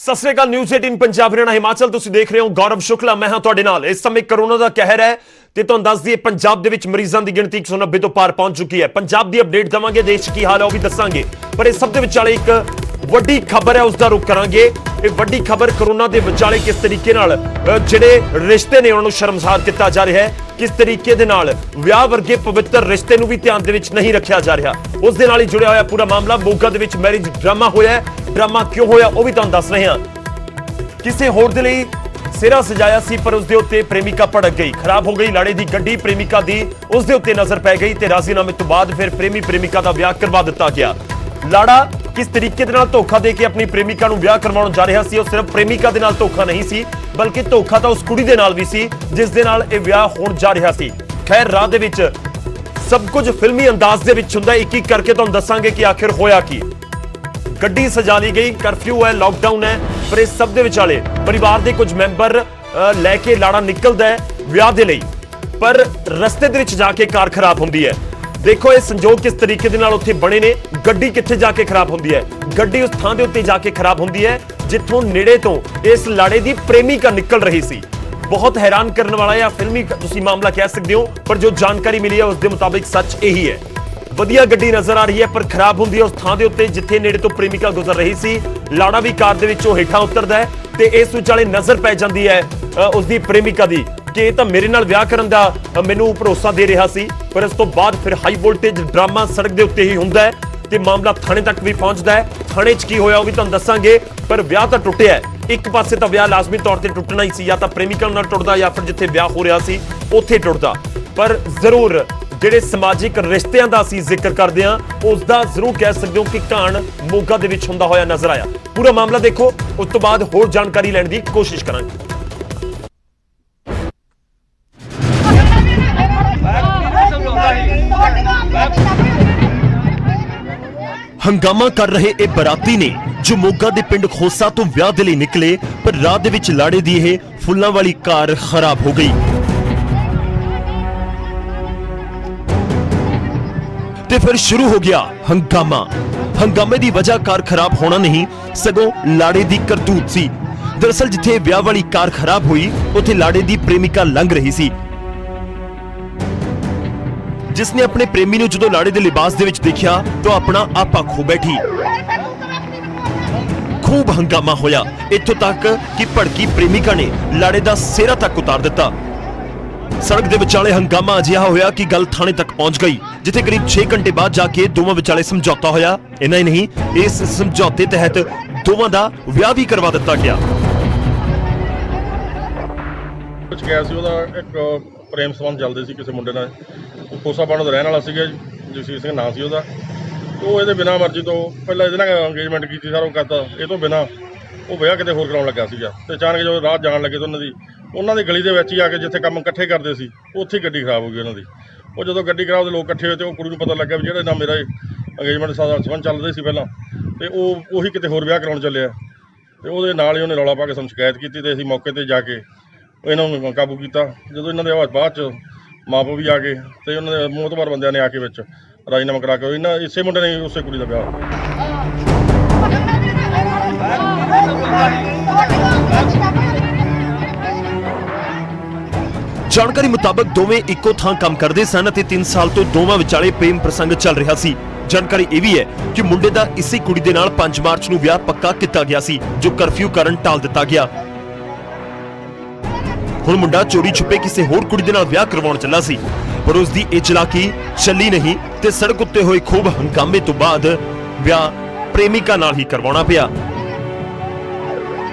ਸਤਿ ਸ਼੍ਰੀ ਅਕਾਲ। ਨਿਊਜ਼ 18 ਪੰਜਾਬ ਹਰਿਆਣਾ ਹਿਮਾਚਲ ਤੁਸੀਂ ਦੇਖ ਰਹੇ ਹੋ। ਗੌਰਵ ਸ਼ੁਕਲਾ ਮੈਂ ਹਾਂ ਤੁਹਾਡੇ ਨਾਲ। ਇਸ ਸਮੇਂ ਕਰੋਨਾ ਦਾ ਕਹਿਰ ਹੈ ਤੇ ਤੁਹਾਨੂੰ ਦੱਸ ਦਈਏ ਪੰਜਾਬ ਦੇ ਵਿੱਚ ਮਰੀਜ਼ਾਂ ਦੀ ਗਿਣਤੀ 190 ਤੋਂ ਪਾਰ ਪਹੁੰਚ ਚੁੱਕੀ ਹੈ। ਪੰਜਾਬ ਦੀ ਅਪਡੇਟ ਦਵਾਂਗੇ, ਦੇਸ਼ ਕੀ ਹਾਲ ਹੈ ਉਹ ਵੀ ਦੱਸਾਂਗੇ, ਪਰ ਇਸ ਸਭ ਦੇ ਵਿਚਾਲੇ ਇੱਕ ਵੱਡੀ ਖਬਰ ਹੈ, ਉਸ ਦਾ ਰੁਖ ਕਰਾਂਗੇ। ਇਹ ਵੱਡੀ ਖਬਰ ਕਰੋਨਾ ਦੇ ਵਿਚਾਲੇ ਕਿਸ ਤਰੀਕੇ ਨਾਲ ਜਿਹੜੇ ਰਿਸ਼ਤੇ ਨੇ ਉਹਨਾਂ ਨੂੰ ਸ਼ਰਮਸਾਰ ਕੀਤਾ ਜਾ ਰਿਹਾ ਹੈ, किस तरीके दे नाल विआह वर्गे पवित्र रिश्ते नूं भी ध्यान दे विच नहीं रखिया जा रहा। उस दे नाल ही जुड़िया होया पूरा मामला। मोगा दे विच मैरिज ड्रामा होया है। ड्रामा क्यों होया वो भी तुहानूं दस रहे हां। किसी होर दे लई सिरा सजाया सी पर उसदे उत्ते प्रेमिका भड़क गई, खराब हो गई लाड़े दी गड्डी। प्रेमिका दी उसदे उत्ते नजर पै गई ते राजीनामे तो बाद फिर प्रेमी प्रेमिका दा विआह करवा दिता गया। लाड़ा किस तरीके दे नाल धोखा दे के अपनी प्रेमिका नूं विआह करवाउण जा रहा सी। सिर्फ प्रेमिका दे नाल धोखा नहीं सी बल्कि धोखा तो उस कुड़ी दे नाल भी सी जिस दे नाल इह विआह होण जा रहा सी। खैर राह दे विच सब कुछ फिल्मी अंदाज दे विच हुंदा। एक एक करके तुहानूं दस्सांगे कि आखिर होया की। गड्डी सजा ली गई, कर्फ्यू है, लॉकडाउन है, पर इस सब दे विचाले परिवार दे कुछ मैंबर लैके लाड़ा निकलदा है विआह दे लई, पर रस्ते दे विच जाके कार खराब हुंदी है। देखो ये संजोग किस तरीके दे नाल उत्थे बने ने। गड्डी कित्थे जाके खराब हुंदी है? गड्डी उस थां दे उत्ते जाके खराब हुंदी है जिथों नेड़े तो इस लाड़े दी प्रेमिका निकल रही सी। बहुत हैरान करने वाला या फिल्मी तुसी मामला कह सकते हो, पर जो जानकारी मिली है उसके मुताबिक सच यही है। वधिया गड्डी नजर आ रही है पर खराब हुंदी है उस थां दे उत्ते जिथे नेड़े तो प्रेमिका गुजर रही सी। लाड़ा भी कार दे विचों हेठां उतरदा है ते इस विचाले नजर पै जांदी है उसदी प्रेमिका दी कि ये तो मेरे नाल विआह करन दा मैनूं भरोसा दे रहा सी। पर इस तो बाद फिर हाई वोल्टेज ड्रामा सड़क दे उत्ते ही हुंदा है ते मामला थाणे तक भी पहुंचदा है। थाणे च की होया वो भी तुहानूं दस्सांगे, पर विआह तां टुੱਟਿਆ है। एक पासे तो विआह लाजमी तौर ते टुੱਟਣਾ ही सी, या तो प्रेमिका नाल टुੱਟਦਾ या फिर जिथे विआह हो रहा सी उत्थे टुੱਟਦਾ। पर जरूर ਜਿਹੜੇ ਸਮਾਜਿਕ ਰਿਸ਼ਤਿਆਂ ਦਾ ਅਸੀਂ ਜ਼ਿਕਰ ਕਰਦੇ ਹਾਂ ਉਸ ਦਾ ਜ਼ਰੂਰ ਕਹਿ ਸਕਦੇ ਹੋ ਕਿ ਘਾਣ ਮੋਗਾ ਦੇ ਵਿੱਚ ਹੁੰਦਾ ਹੋਇਆ ਨਜ਼ਰ ਆਇਆ। ਪੂਰਾ ਮਾਮਲਾ ਦੇਖੋ, ਉਸ ਤੋਂ ਬਾਅਦ ਹੋਰ ਜਾਣਕਾਰੀ ਲੈਣ ਦੀ ਕੋਸ਼ਿਸ਼ ਕਰਾਂਗੇ। हंगामा कर रहे ये बराती ने जो मोगा दे पिंड खोसा तो विआह दे लई निकले, पर राह दे विच लाड़े दी ये फुल्लां वाली कार खराब हो गई ते फिर शुरू हो गया हंगामा। हंगामे दी वजह कार खराब होना नहीं सगों लाड़े दी करतूत सी। दरअसल जिथे विआह वाली कार खराब हुई उथे लाड़े दी प्रेमिका लंघ रही सी, जिसने अपने प्रेमी ने जो लाड़े दे लिबास दे विच देखा तो अपना आपा खो बैठी। खूब हंगामा होया, इत्थों तक कि भड़की प्रेमिका ने लाड़े दा सेहरा तक उतार दिता। सड़क दे विचाले हंगामा अजिहा होया कि गल थाने तक पहुंच गई, जिथे करीब 6 घंटे बाद जाके दोवां विचाले समझौता होया। इन्ना ही नहीं, इस समझौते तहत दोवां दा विआह भी करवा दिता गया। कुछ गया सी ओदा एक प्रेम संबंध चलदे सी किसी मुंडे नाल। खोसा पिंड ਦਾ ਰਹਿਣ ਵਾਲਾ ਸੀਗਾ, ਜਗਸੀਰ ਸਿੰਘ ਨਾਂ ਸੀ ਉਹਦਾ। ਉਹ ਇਹਦੇ ਬਿਨਾਂ ਮਰਜ਼ੀ ਤੋਂ ਪਹਿਲਾਂ ਇਹਦੇ ਨਾਲ ਅੰਗੇਜਮੈਂਟ ਕੀਤੀ, ਸਾਰਾ ਉਹ ਕਰਤਾ। ਇਹ ਤੋਂ ਬਿਨਾਂ ਉਹ ਵਿਆਹ ਕਿਤੇ ਹੋਰ ਕਰਾਉਣ ਲੱਗਾ ਸੀਗਾ ਤੇ ਅਚਾਨਕ ਜਦੋਂ ਰਾਤ ਜਾਣ ਲੱਗੇ ਤਾਂ ਉਹਨਾਂ ਦੀ ਗਲੀ ਦੇ ਵਿੱਚ ਹੀ ਆ ਕੇ ਜਿੱਥੇ ਕੰਮ ਇਕੱਠੇ ਕਰਦੇ ਸੀ ਉੱਥੇ ਹੀ ਗੱਡੀ ਖਰਾਬ ਹੋ ਗਈ ਉਹਨਾਂ ਦੀ। ਉਹ ਜਦੋਂ ਗੱਡੀ ਖਰਾਬ ਦੇ ਲੋਕ ਇਕੱਠੇ ਹੋਏ ਤੇ ਉਹ ਕੁੜੀ ਨੂੰ ਪਤਾ ਲੱਗਿਆ ਵੀ ਜਿਹੜਾ ਨਾਲ ਮੇਰਾ ਅੰਗੇਜਮੈਂਟ ਸੰਬੰਧ ਚੱਲਦੇ ਸੀ ਪਹਿਲਾਂ ਤੇ ਉਹ ਉਹੀ ਕਿਤੇ ਹੋਰ ਵਿਆਹ ਕਰਾਉਣ ਚੱਲਿਆ। ਤੇ ਉਹਦੇ ਨਾਲ ਹੀ ਉਹਨੇ ਰੌਲਾ ਪਾ ਕੇ ਸਾਨੂੰ ਸ਼ਿਕਾਇਤ ਕੀਤੀ ਤੇ ਅਸੀਂ ਮੌਕੇ 'ਤੇ ਜਾ ਕੇ ਇਹਨਾਂ ਨੂੰ ਕਾਬੂ ਕੀਤਾ। ਜਦੋਂ ਇਹਨਾਂ ਦੇ ਬਾਅਦ 'ਚ ਮਾਂ ਪਿਓ ਵੀ ਆ ਗਏ ਤੇ ਉਹਨਾਂ ਦੇ ਮੋਹਤਬਾਰ ਬੰਦਿਆਂ ਨੇ ਆ ਕੇ ਵਿੱਚ ਰਾਜੀਨਾਮਾ ਕਰਾ ਕੇ ਇਹਨਾਂ ਇਸੇ ਮੁੰਡੇ ਨੇ ਉਸੇ ਕੁੜੀ ਦਾ ਵਿਆਹ। ਜਾਣਕਾਰੀ ਮੁਤਾਬਕ ਦੋਵੇਂ ਇੱਕੋ ਥਾਂ ਕੰਮ ਕਰਦੇ ਸਨ ਅਤੇ 3 ਸਾਲ ਤੋਂ ਦੋਵਾਂ ਵਿਚਾਲੇ ਪ੍ਰੇਮ ਪ੍ਰਸੰਗ ਚੱਲ ਰਿਹਾ ਸੀ। ਜਾਣਕਾਰੀ ਇਹ ਵੀ ਹੈ ਕਿ ਮੁੰਡੇ ਦਾ ਇਸੇ ਕੁੜੀ ਦੇ ਨਾਲ 5 ਮਾਰਚ ਨੂੰ ਵਿਆਹ ਪੱਕਾ ਕੀਤਾ ਗਿਆ ਸੀ, ਜੋ ਕਰਫਿਊ ਕਾਰਨ ਟਾਲ ਦਿੱਤਾ ਗਿਆ। ਹੁਣ ਮੁੰਡਾ ਚੋਰੀ ਛੁਪੇ ਕਿਸੇ ਹੋਰ ਕੁੜੀ ਦੇ ਨਾਲ ਵਿਆਹ ਕਰਵਾਉਣ ਚੱਲਾ ਸੀ, ਪਰ ਉਸ ਦੀ ਇਹ ਚਲਾਕੀ ਚੱਲੀ ਨਹੀਂ ਤੇ ਸੜਕ ਉੱਤੇ ਹੋਏ ਖੂਬ ਹੰਗਾਮੇ ਤੋਂ ਬਾਅਦ ਵਿਆਹ ਪ੍ਰੇਮਿਕਾ ਨਾਲ ਹੀ ਕਰਵਾਉਣਾ ਪਿਆ।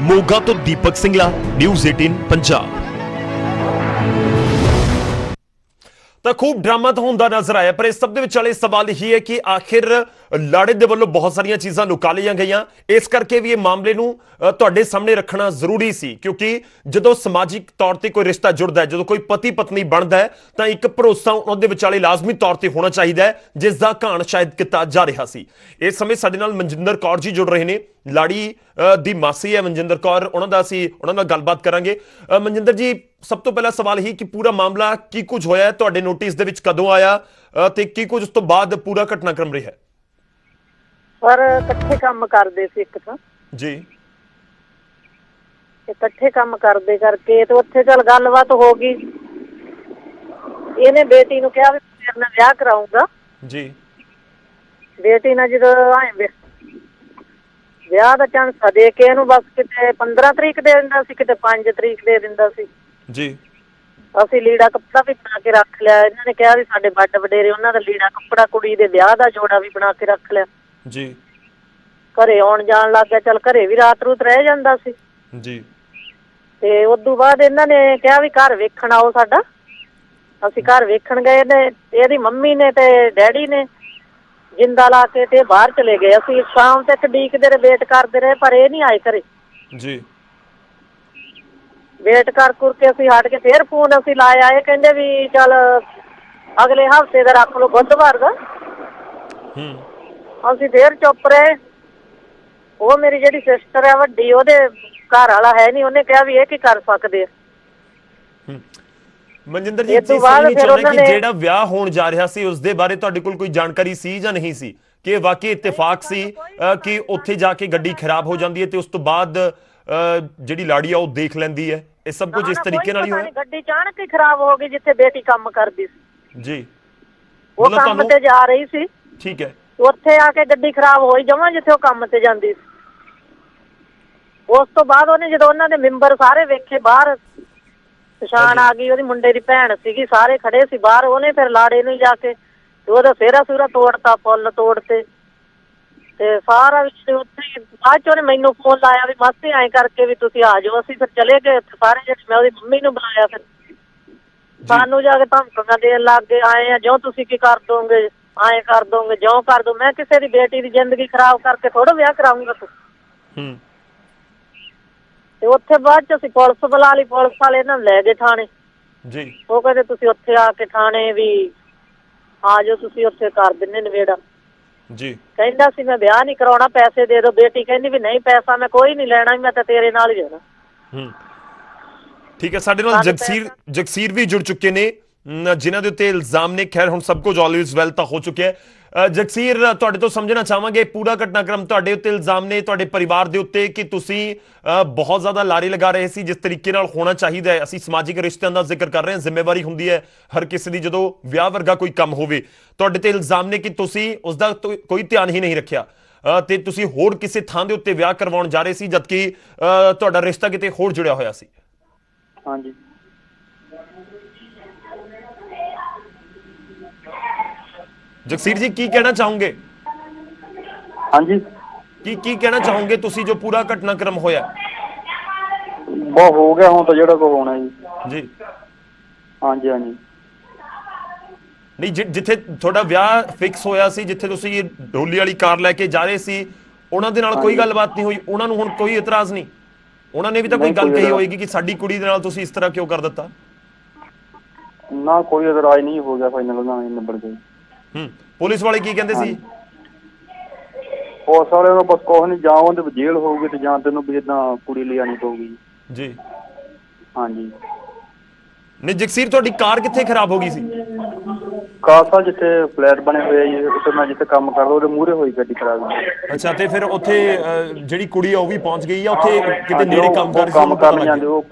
ਮੋਗਾ ਤੋਂ ਦੀਪਕ ਸਿੰਘਲਾ, ਨਿਊਜ਼ 18 ਪੰਜਾਬ। ਤਾਂ ਖੂਬ ਡਰਾਮਾ ਤਾਂ ਹੁੰਦਾ ਨਜ਼ਰ ਆਇਆ, ਪਰ ਇਸ ਸਭ ਦੇ ਵਿਚਾਲੇ ਸਵਾਲ ਇਹੀ ਹੈ ਕਿ ਆਖਿਰ ਲਾੜੇ ਦੇ ਵੱਲੋਂ ਬਹੁਤ ਸਾਰੀਆਂ ਚੀਜ਼ਾਂ ਲੁਕਾ ਲਈਆਂ ਗਈਆਂ। ਇਸ ਕਰਕੇ ਵੀ ਇਹ ਮਾਮਲੇ ਨੂੰ ਤੁਹਾਡੇ ਸਾਹਮਣੇ ਰੱਖਣਾ ਜ਼ਰੂਰੀ ਸੀ, ਕਿਉਂਕਿ ਜਦੋਂ ਸਮਾਜਿਕ ਤੌਰ ਤੇ ਕੋਈ ਰਿਸ਼ਤਾ ਜੁੜਦਾ ਹੈ, ਜਦੋਂ ਕੋਈ ਪਤੀ ਪਤਨੀ ਬਣਦਾ ਹੈ ਤਾਂ ਇੱਕ ਭਰੋਸਾ ਉਹਨਾਂ ਦੇ ਵਿਚਾਲੇ ਲਾਜ਼ਮੀ ਤੌਰ ਤੇ ਹੋਣਾ ਚਾਹੀਦਾ ਹੈ, ਜਿਸ ਦਾ ਘਾਣ ਸ਼ਾਇਦ ਕੀਤਾ ਜਾ ਰਿਹਾ ਸੀ। ਇਸ ਸਮੇਂ ਸਾਡੇ ਨਾਲ ਮਨਜਿੰਦਰ ਕੌਰ ਜੀ ਜੁੜ ਰਹੇ ਨੇ, ਲਾੜੀ ਦੀ ਮਾਸੀ ਹੈ ਮਨਜਿੰਦਰ ਕੌਰ, ਉਹਨਾਂ ਨਾਲ ਗੱਲਬਾਤ ਕਰਾਂਗੇ। ਮਨਜਿੰਦਰ ਜੀ, ਸਭ ਤੋਂ ਪਹਿਲਾ ਸਵਾਲ ਹੀ ਕਿ ਪੂਰਾ ਮਾਮਲਾ ਕੀ ਕੁਝ ਹੋਇਆ, ਤੁਹਾਡੇ ਨੋਟਿਸ ਦੇ ਵਿੱਚ ਕਦੋਂ ਆਇਆ ਤੇ ਕੀ ਕੁਝ ਉਸ ਤੋਂ ਬਾਅਦ ਪੂਰਾ ਘਟਨਾਕ੍ਰਮ ਰਿਹਾ? ਪਰ ਇਕੱਠੇ ਕੰਮ ਕਰਦੇ ਸੀ ਇੱਕ ਤਾਂ ਜੀ। ਇਕੱਠੇ ਕੰਮ ਕਰਦੇ ਕਰਕੇ ਤੇ ਉੱਥੇ ਚੱਲ ਗੱਲਬਾਤ ਹੋ ਗਈ। ਇਹਨੇ ਬੇਟੀ ਨੂੰ ਕਿਹਾ ਵੀ ਮੇਰੇ ਨਾਲ ਵਿਆਹ ਕਰਾਊਂਗਾ ਜੀ। ਬੇਟੀ ਨਾਲ ਜਦੋਂ ਆਏ ਵਿਆਹ ਦਾ ਚਾਂਸ ਦੇ ਕੇ ਇਹਨੂੰ ਬਸ ਕਿਤੇ 15 ਤਰੀਕ ਦੇ ਦਿੰਦਾ ਸੀ, ਕਿਤੇ 5 ਤਰੀਕ ਦੇ ਦਿੰਦਾ ਸੀ ਜੀ। ਅਸੀਂ ਲੀੜਾ ਕੱਪੜਾ ਵੀ ਬਣਾ ਕੇ ਰੱਖ ਲਿਆ। ਇਹਨਾਂ ਨੇ ਕਿਹਾ ਵੀ ਸਾਡੇ ਵੱਡ ਵਡੇਰੇ ਉਹਨਾਂ ਦਾ ਲੀੜਾ ਕੱਪੜਾ, ਕੁੜੀ ਦੇ ਵਿਆਹ ਦਾ ਜੋੜਾ ਵੀ ਬਣਾ ਕੇ ਰੱਖ ਲਿਆ ਜੀ। ਘਰੇ ਆਉਣ ਜਾਣ ਲੱਗ ਗਿਆ। ਚੱਲ ਘਰੇ ਵੀ ਰਾਤ ਰੂਤ ਰਹਿ ਜਾਂਦਾ ਸੀ ਜੀ। ਤੇ ਉਦੋਂ ਬਾਅਦ ਇਹਨਾਂ ਨੇ ਕਿਹਾ ਵੀ ਘਰ ਵੇਖਣ ਆਓ ਸਾਡਾ। ਅਸੀਂ ਘਰ ਵੇਖਣ ਗਏ ਨੇ, ਇਹਦੀ ਮੰਮੀ ਨੇ ਤੇ ਡੈਡੀ ਨੇ ਜਿੰਦਾ ਲਾ ਕੇ ਤੇ ਬਾਹਰ ਚਲੇ ਗਏ। ਅਸੀਂ ਸ਼ਾਮ ਤੱਕ ਡੀਕਦੇ ਰਹੇ, ਵੇਟ ਕਰਦੇ ਰਹੇ, ਪਰ ਇਹ ਨਹੀਂ ਆਏ ਘਰੇ। ਜੀ। ਵੇਟ ਕਰ ਕੇ ਅਸੀਂ ਹਟ ਕੇ ਫੇਰ ਫੋਨ ਅਸੀਂ ਲਾਇਆ। ਇਹ ਕਹਿੰਦੇ ਵੀ ਚੱਲ ਅਗਲੇ ਹਫਤੇ ਦਾ ਰੱਖ ਲਓ, ਬੁੱਧਵਾਰ ਦਾ। ਅਸੀਂ ਫੇਰ ਚੁੱਪ ਰਹੇ। ਉਹ ਮੇਰੀ ਜਿਹੜੀ ਸਿਸਟਰ ਹੈ ਵੱਡੀ, ਉਹਦੇ ਘਰ ਵਾਲਾ ਹੈ ਨਹੀਂ। ਉਹਨੇ ਕਿਹਾ ਵੀ ਇਹ ਕੀ ਕਰ ਸਕਦੇ ਆ। ਮਨਜਿੰਦਰ ਜੀ, ਤੁਸੀਂ ਨਹੀਂ ਚਾਹੁੰਦੇ ਕਿ ਜਿਹੜਾ ਵਿਆਹ ਹੋਣ ਜਾ ਰਿਹਾ ਸੀ ਉਸ ਦੇ ਬਾਰੇ ਤੁਹਾਡੇ ਕੋਲ ਕੋਈ ਜਾਣਕਾਰੀ ਸੀ ਜਾਂ ਨਹੀਂ ਸੀ ਕਿ ਵਾਕਈ ਇਤਫਾਕ ਸੀ ਕਿ ਉੱਥੇ ਜਾ ਕੇ ਗੱਡੀ ਖਰਾਬ ਹੋ ਜਾਂਦੀ ਹੈ ਤੇ ਉਸ ਤੋਂ ਬਾਅਦ ਜਿਹੜੀ ਲਾੜੀ ਆ ਉਹ ਦੇਖ ਲੈਂਦੀ ਹੈ? ਇਹ ਸਭ ਕੁਝ ਇਸ ਤਰੀਕੇ ਨਾਲ ਹੀ ਹੋਇਆ? ਗੱਡੀ ਅਚਾਨਕ ਹੀ ਖਰਾਬ ਹੋ ਗਈ ਜਿੱਥੇ ਬੇਟੀ ਕੰਮ ਕਰਦੀ ਸੀ ਜੀ। ਉਹ ਕੰਮ ਤੇ ਜਾ ਰਹੀ ਸੀ। ਠੀਕ ਹੈ। ਉੱਥੇ ਆ ਕੇ ਗੱਡੀ ਖਰਾਬ ਹੋਈ ਜਮਾਂ ਜਿੱਥੇ ਉਹ ਕੰਮ ਤੇ ਜਾਂਦੀ ਸੀ। ਉਸ ਤੋਂ ਬਾਅਦ ਉਹਨੇ ਜਦੋਂ ਉਹਨਾਂ ਦੇ ਮੈਂਬਰ ਸਾਰੇ ਵੇਖੇ ਬਾਹਰ, ਪਛਾਣ ਆ ਗਈ। ਉਹਦੀ ਮੁੰਡੇ ਦੀ ਭੈਣ ਸੀਗੀ, ਸਾਰੇ ਖੜੇ ਸੀ ਬਾਹਰ। ਉਹਨੇ ਫਿਰ ਲਾੜੇ ਨੂੰ ਜਾ ਕੇ ਉਹਦਾ ਸਿਹਰਾ ਸੂਰਾ ਤੋੜਤਾ, ਫੁੱਲ ਤੋੜਤੇ ਤੇ ਸਾਰਾ ਵਿੱਚ ਉੱਥੇ। ਬਾਅਦ ਚ ਉਹਨੇ ਮੈਨੂੰ ਫੋਨ ਲਾਇਆ ਵੀ ਮਾਸੀ ਐਂ ਕਰਕੇ ਵੀ ਤੁਸੀਂ ਆ ਜਾਓ। ਅਸੀਂ ਫਿਰ ਚਲੇ ਗਏ ਉੱਥੇ ਸਾਰੇ ਜਿਹੜੇ। ਮੈਂ ਉਹਦੀ ਮੰਮੀ ਨੂੰ ਬੁਲਾਇਆ। ਫਿਰ ਸਾਨੂੰ ਜਾ ਕੇ ਧਮਕੀਆਂ ਦੇਣ ਲੱਗ ਗਏ, ਆਏ ਆ ਜਿਉਂ ਤੁਸੀਂ ਕੀ ਕਰ ਦੋਗੇ, ਐਂ ਕਰ ਦੋਗੇ, ਜਿਉਂ ਕਰ ਦੋ। ਮੈਂ ਕਿਸੇ ਦੀ ਬੇਟੀ ਦੀ ਜ਼ਿੰਦਗੀ ਖਰਾਬ ਕਰਕੇ ਥੋੜਾ ਵਿਆਹ ਕਰਾਉਂਗਾ ਤੂੰ। ਤੇ ਉੱਥੇ ਬਾਅਦ ਚ ਅਸੀਂ ਪੁਲਿਸ ਬੁਲਾ ਲਈ। ਪੁਲਿਸ ਵਾਲੇ ਇਹਨਾਂ ਨੂੰ ਲੈ ਗਏ ਥਾਣੇ ਜੀ। ਉਹ ਕਹਿੰਦੇ ਤੁਸੀਂ ਉੱਥੇ ਆ ਕੇ ਥਾਣੇ ਵੀ ਆ ਜਾਓ, ਤੁਸੀਂ ਉੱਥੇ ਕਰ ਦਿੰਦੇ ਨਵੇੜਾ ਜੀ। ਕਹਿੰਦਾ ਸੀ ਮੈਂ ਵਿਆਹ ਨਹੀਂ ਕਰਾਉਣਾ, ਪੈਸੇ ਦੇ ਦਿਓ। ਬੇਟੀ ਕਹਿੰਦੀ ਵੀ ਨਹੀਂ, ਪੈਸਾ ਮੈਂ ਕੋਈ ਨਹੀਂ ਲੈਣਾ, ਮੈਂ ਤਾਂ ਤੇਰੇ ਨਾਲ ਹੀ ਜਾਣਾ। ਠੀਕ ਹੈ। ਸਾਡੇ ਨਾਲ ਜਗਸੀਰ ਵੀ ਜੁੜ ਚੁੱਕੇ ਨੇ ਜਿਨ੍ਹਾਂ ਦੇ ਉੱਤੇ ਇਲਜ਼ਾਮ ਨੇ। ਖੈਰ ਹੁਣ ਸਭ ਕੁਝ ਆਲਵੇਜ਼ ਵੈਲ ਤਾਂ ਹੋ ਚੁੱਕਿਆ ਹੈ। ਜਗਸੀਰ, ਤੁਹਾਡੇ ਤੋਂ ਸਮਝਣਾ ਚਾਹਾਂਗੇ ਪੂਰਾ ਘਟਨਾਕ੍ਰਮ। ਤੁਹਾਡੇ ਉੱਤੇ ਇਲਜ਼ਾਮ ਨੇ, ਤੁਹਾਡੇ ਪਰਿਵਾਰ ਦੇ ਉੱਤੇ, ਕਿ ਤੁਸੀਂ ਬਹੁਤ ਜ਼ਿਆਦਾ ਲਾਰੇ ਲਗਾ ਰਹੇ ਸੀ ਜਿਸ ਤਰੀਕੇ ਨਾਲ ਹੋਣਾ ਚਾਹੀਦਾ ਹੈ। ਅਸੀਂ ਸਮਾਜਿਕ ਰਿਸ਼ਤਿਆਂ ਦਾ ਜ਼ਿਕਰ ਕਰ ਰਹੇ ਹਾਂ, ਜ਼ਿੰਮੇਵਾਰੀ ਹੁੰਦੀ ਹੈ ਹਰ ਕਿਸੇ ਦੀ ਜਦੋਂ ਵਿਆਹ ਵਰਗਾ ਕੋਈ ਕੰਮ ਹੋਵੇ। ਤੁਹਾਡੇ ਤੇ ਇਲਜ਼ਾਮ ਨੇ ਕਿ ਤੁਸੀਂ ਉਸ ਦਾ ਕੋਈ ਧਿਆਨ ਹੀ ਨਹੀਂ ਰੱਖਿਆ ਤੇ ਤੁਸੀਂ ਹੋਰ ਕਿਸੇ ਥਾਂ ਦੇ ਉੱਤੇ ਵਿਆਹ ਕਰਵਾਉਣ ਜਾ ਰਹੇ ਸੀ ਜਦਕਿ ਤੁਹਾਡਾ ਰਿਸ਼ਤਾ ਕਿਤੇ ਹੋਰ ਜੁੜਿਆ ਹੋਇਆ ਸੀ। ਹਾਂਜੀ। ਜਗਸੀਰ ਜੀ, ਕੀ ਕਹਿਣਾ ਚਾਹੋਗੇ? ਹਾਂਜੀ। ਕੀ ਕਹਿਣਾ ਚਾਹੋਗੇ ਤੁਸੀਂ ਜੋ ਪੂਰਾ ਘਟਨਾਕ੍ਰਮ ਹੋਇਆ? ਬਹੁਤ ਹੋ ਗਿਆ ਹੁਣ ਤਾਂ ਜਿਹੜਾ ਕੋ ਹੋਣਾ ਜੀ। ਜੀ। ਹਾਂਜੀ ਹਾਂਜੀ। ਨਹੀਂ, ਜਿੱਥੇ ਤੁਹਾਡਾ ਵਿਆਹ ਫਿਕਸ ਹੋਇਆ ਸੀ, ਜਿੱਥੇ ਤੁਸੀਂ ਢੋਲੀ ਵਾਲੀ ਕਾਰ ਲੈ ਕੇ ਜਾ ਰਹੇ ਸੀ, ਉਹਨਾਂ ਦੇ ਨਾਲ ਕੋਈ ਗੱਲਬਾਤ ਨਹੀਂ ਹੋਈ? ਉਹਨਾਂ ਨੂੰ ਹੁਣ ਕੋਈ ਇਤਰਾਜ਼ ਨਹੀਂ? ਉਹਨਾਂ ਨੇ ਵੀ ਤਾਂ ਕੋਈ ਗੱਲ ਕਹੀ ਹੋਏਗੀ ਕਿ ਸਾਡੀ ਕੁੜੀ ਦੇ ਨਾਲ ਤੁਸੀਂ ਇਸ ਤਰ੍ਹਾਂ ਕਿਉਂ ਕਰ ਦਿੱਤਾ? ਨਾ, ਕੋਈ ਇਤਰਾਜ਼ ਨਹੀਂ ਹੋ ਗਿਆ। ਫਾਈਨਲ ਉਹਨਾਂ ਨੇ ਨੰਬਰ ਗਏ। ਪੁਲਿਸ ਵਾਲੇ ਕੀ ਕਹਿੰਦੇ ਸੀ? ਪੁਲਿਸ ਵਾਲੇ ਨੂੰ ਬਸ ਕੁਛ ਨਹੀਂ, ਜਾਂ ਉਹਦੇ ਜੇਲ੍ਹ ਹੋਊਗੀ ਤੇ ਜਾਂ ਤੈਨੂੰ ਵੀ ਏਦਾਂ ਕੁੜੀ ਲਿਆਣੀ ਪਊਗੀ ਜੀ। ਹਾਂਜੀ। ਨਹੀਂ ਜਗਸੀਰ, ਤੁਹਾਡੀ ਕਾਰ ਕਿੱਥੇ ਖਰਾਬ ਹੋ ਗਈ ਸੀ? ਕਾਸਾ ਜਿੱਥੇ ਫਲੈਟ ਬਣੇ ਹੋਏ ਆ ਜੀ, ਉੱਥੇ ਮੈਂ ਜਿੱਥੇ ਕੰਮ ਕਰਦਾ ਉਹਦੇ ਮੂਹਰੇ ਹੋਈ ਗੱਡੀ ਖਰਾਬ। ਅੱਛਾ, ਤੇ ਫਿਰ ਉੱਥੇ ਜਿਹੜੀ ਕੁੜੀ ਆ ਉਹ ਵੀ ਪਹੁੰਚ ਗਈ ਆ ਉੱਥੇ ਕਿਤੇ ਨੇੜੇ ਕੰਮ ਕਰ ਰਹੀ ਸੀ? ਕੰਮ ਕਰਨ ਜਾਂਦੀ, ਉਹ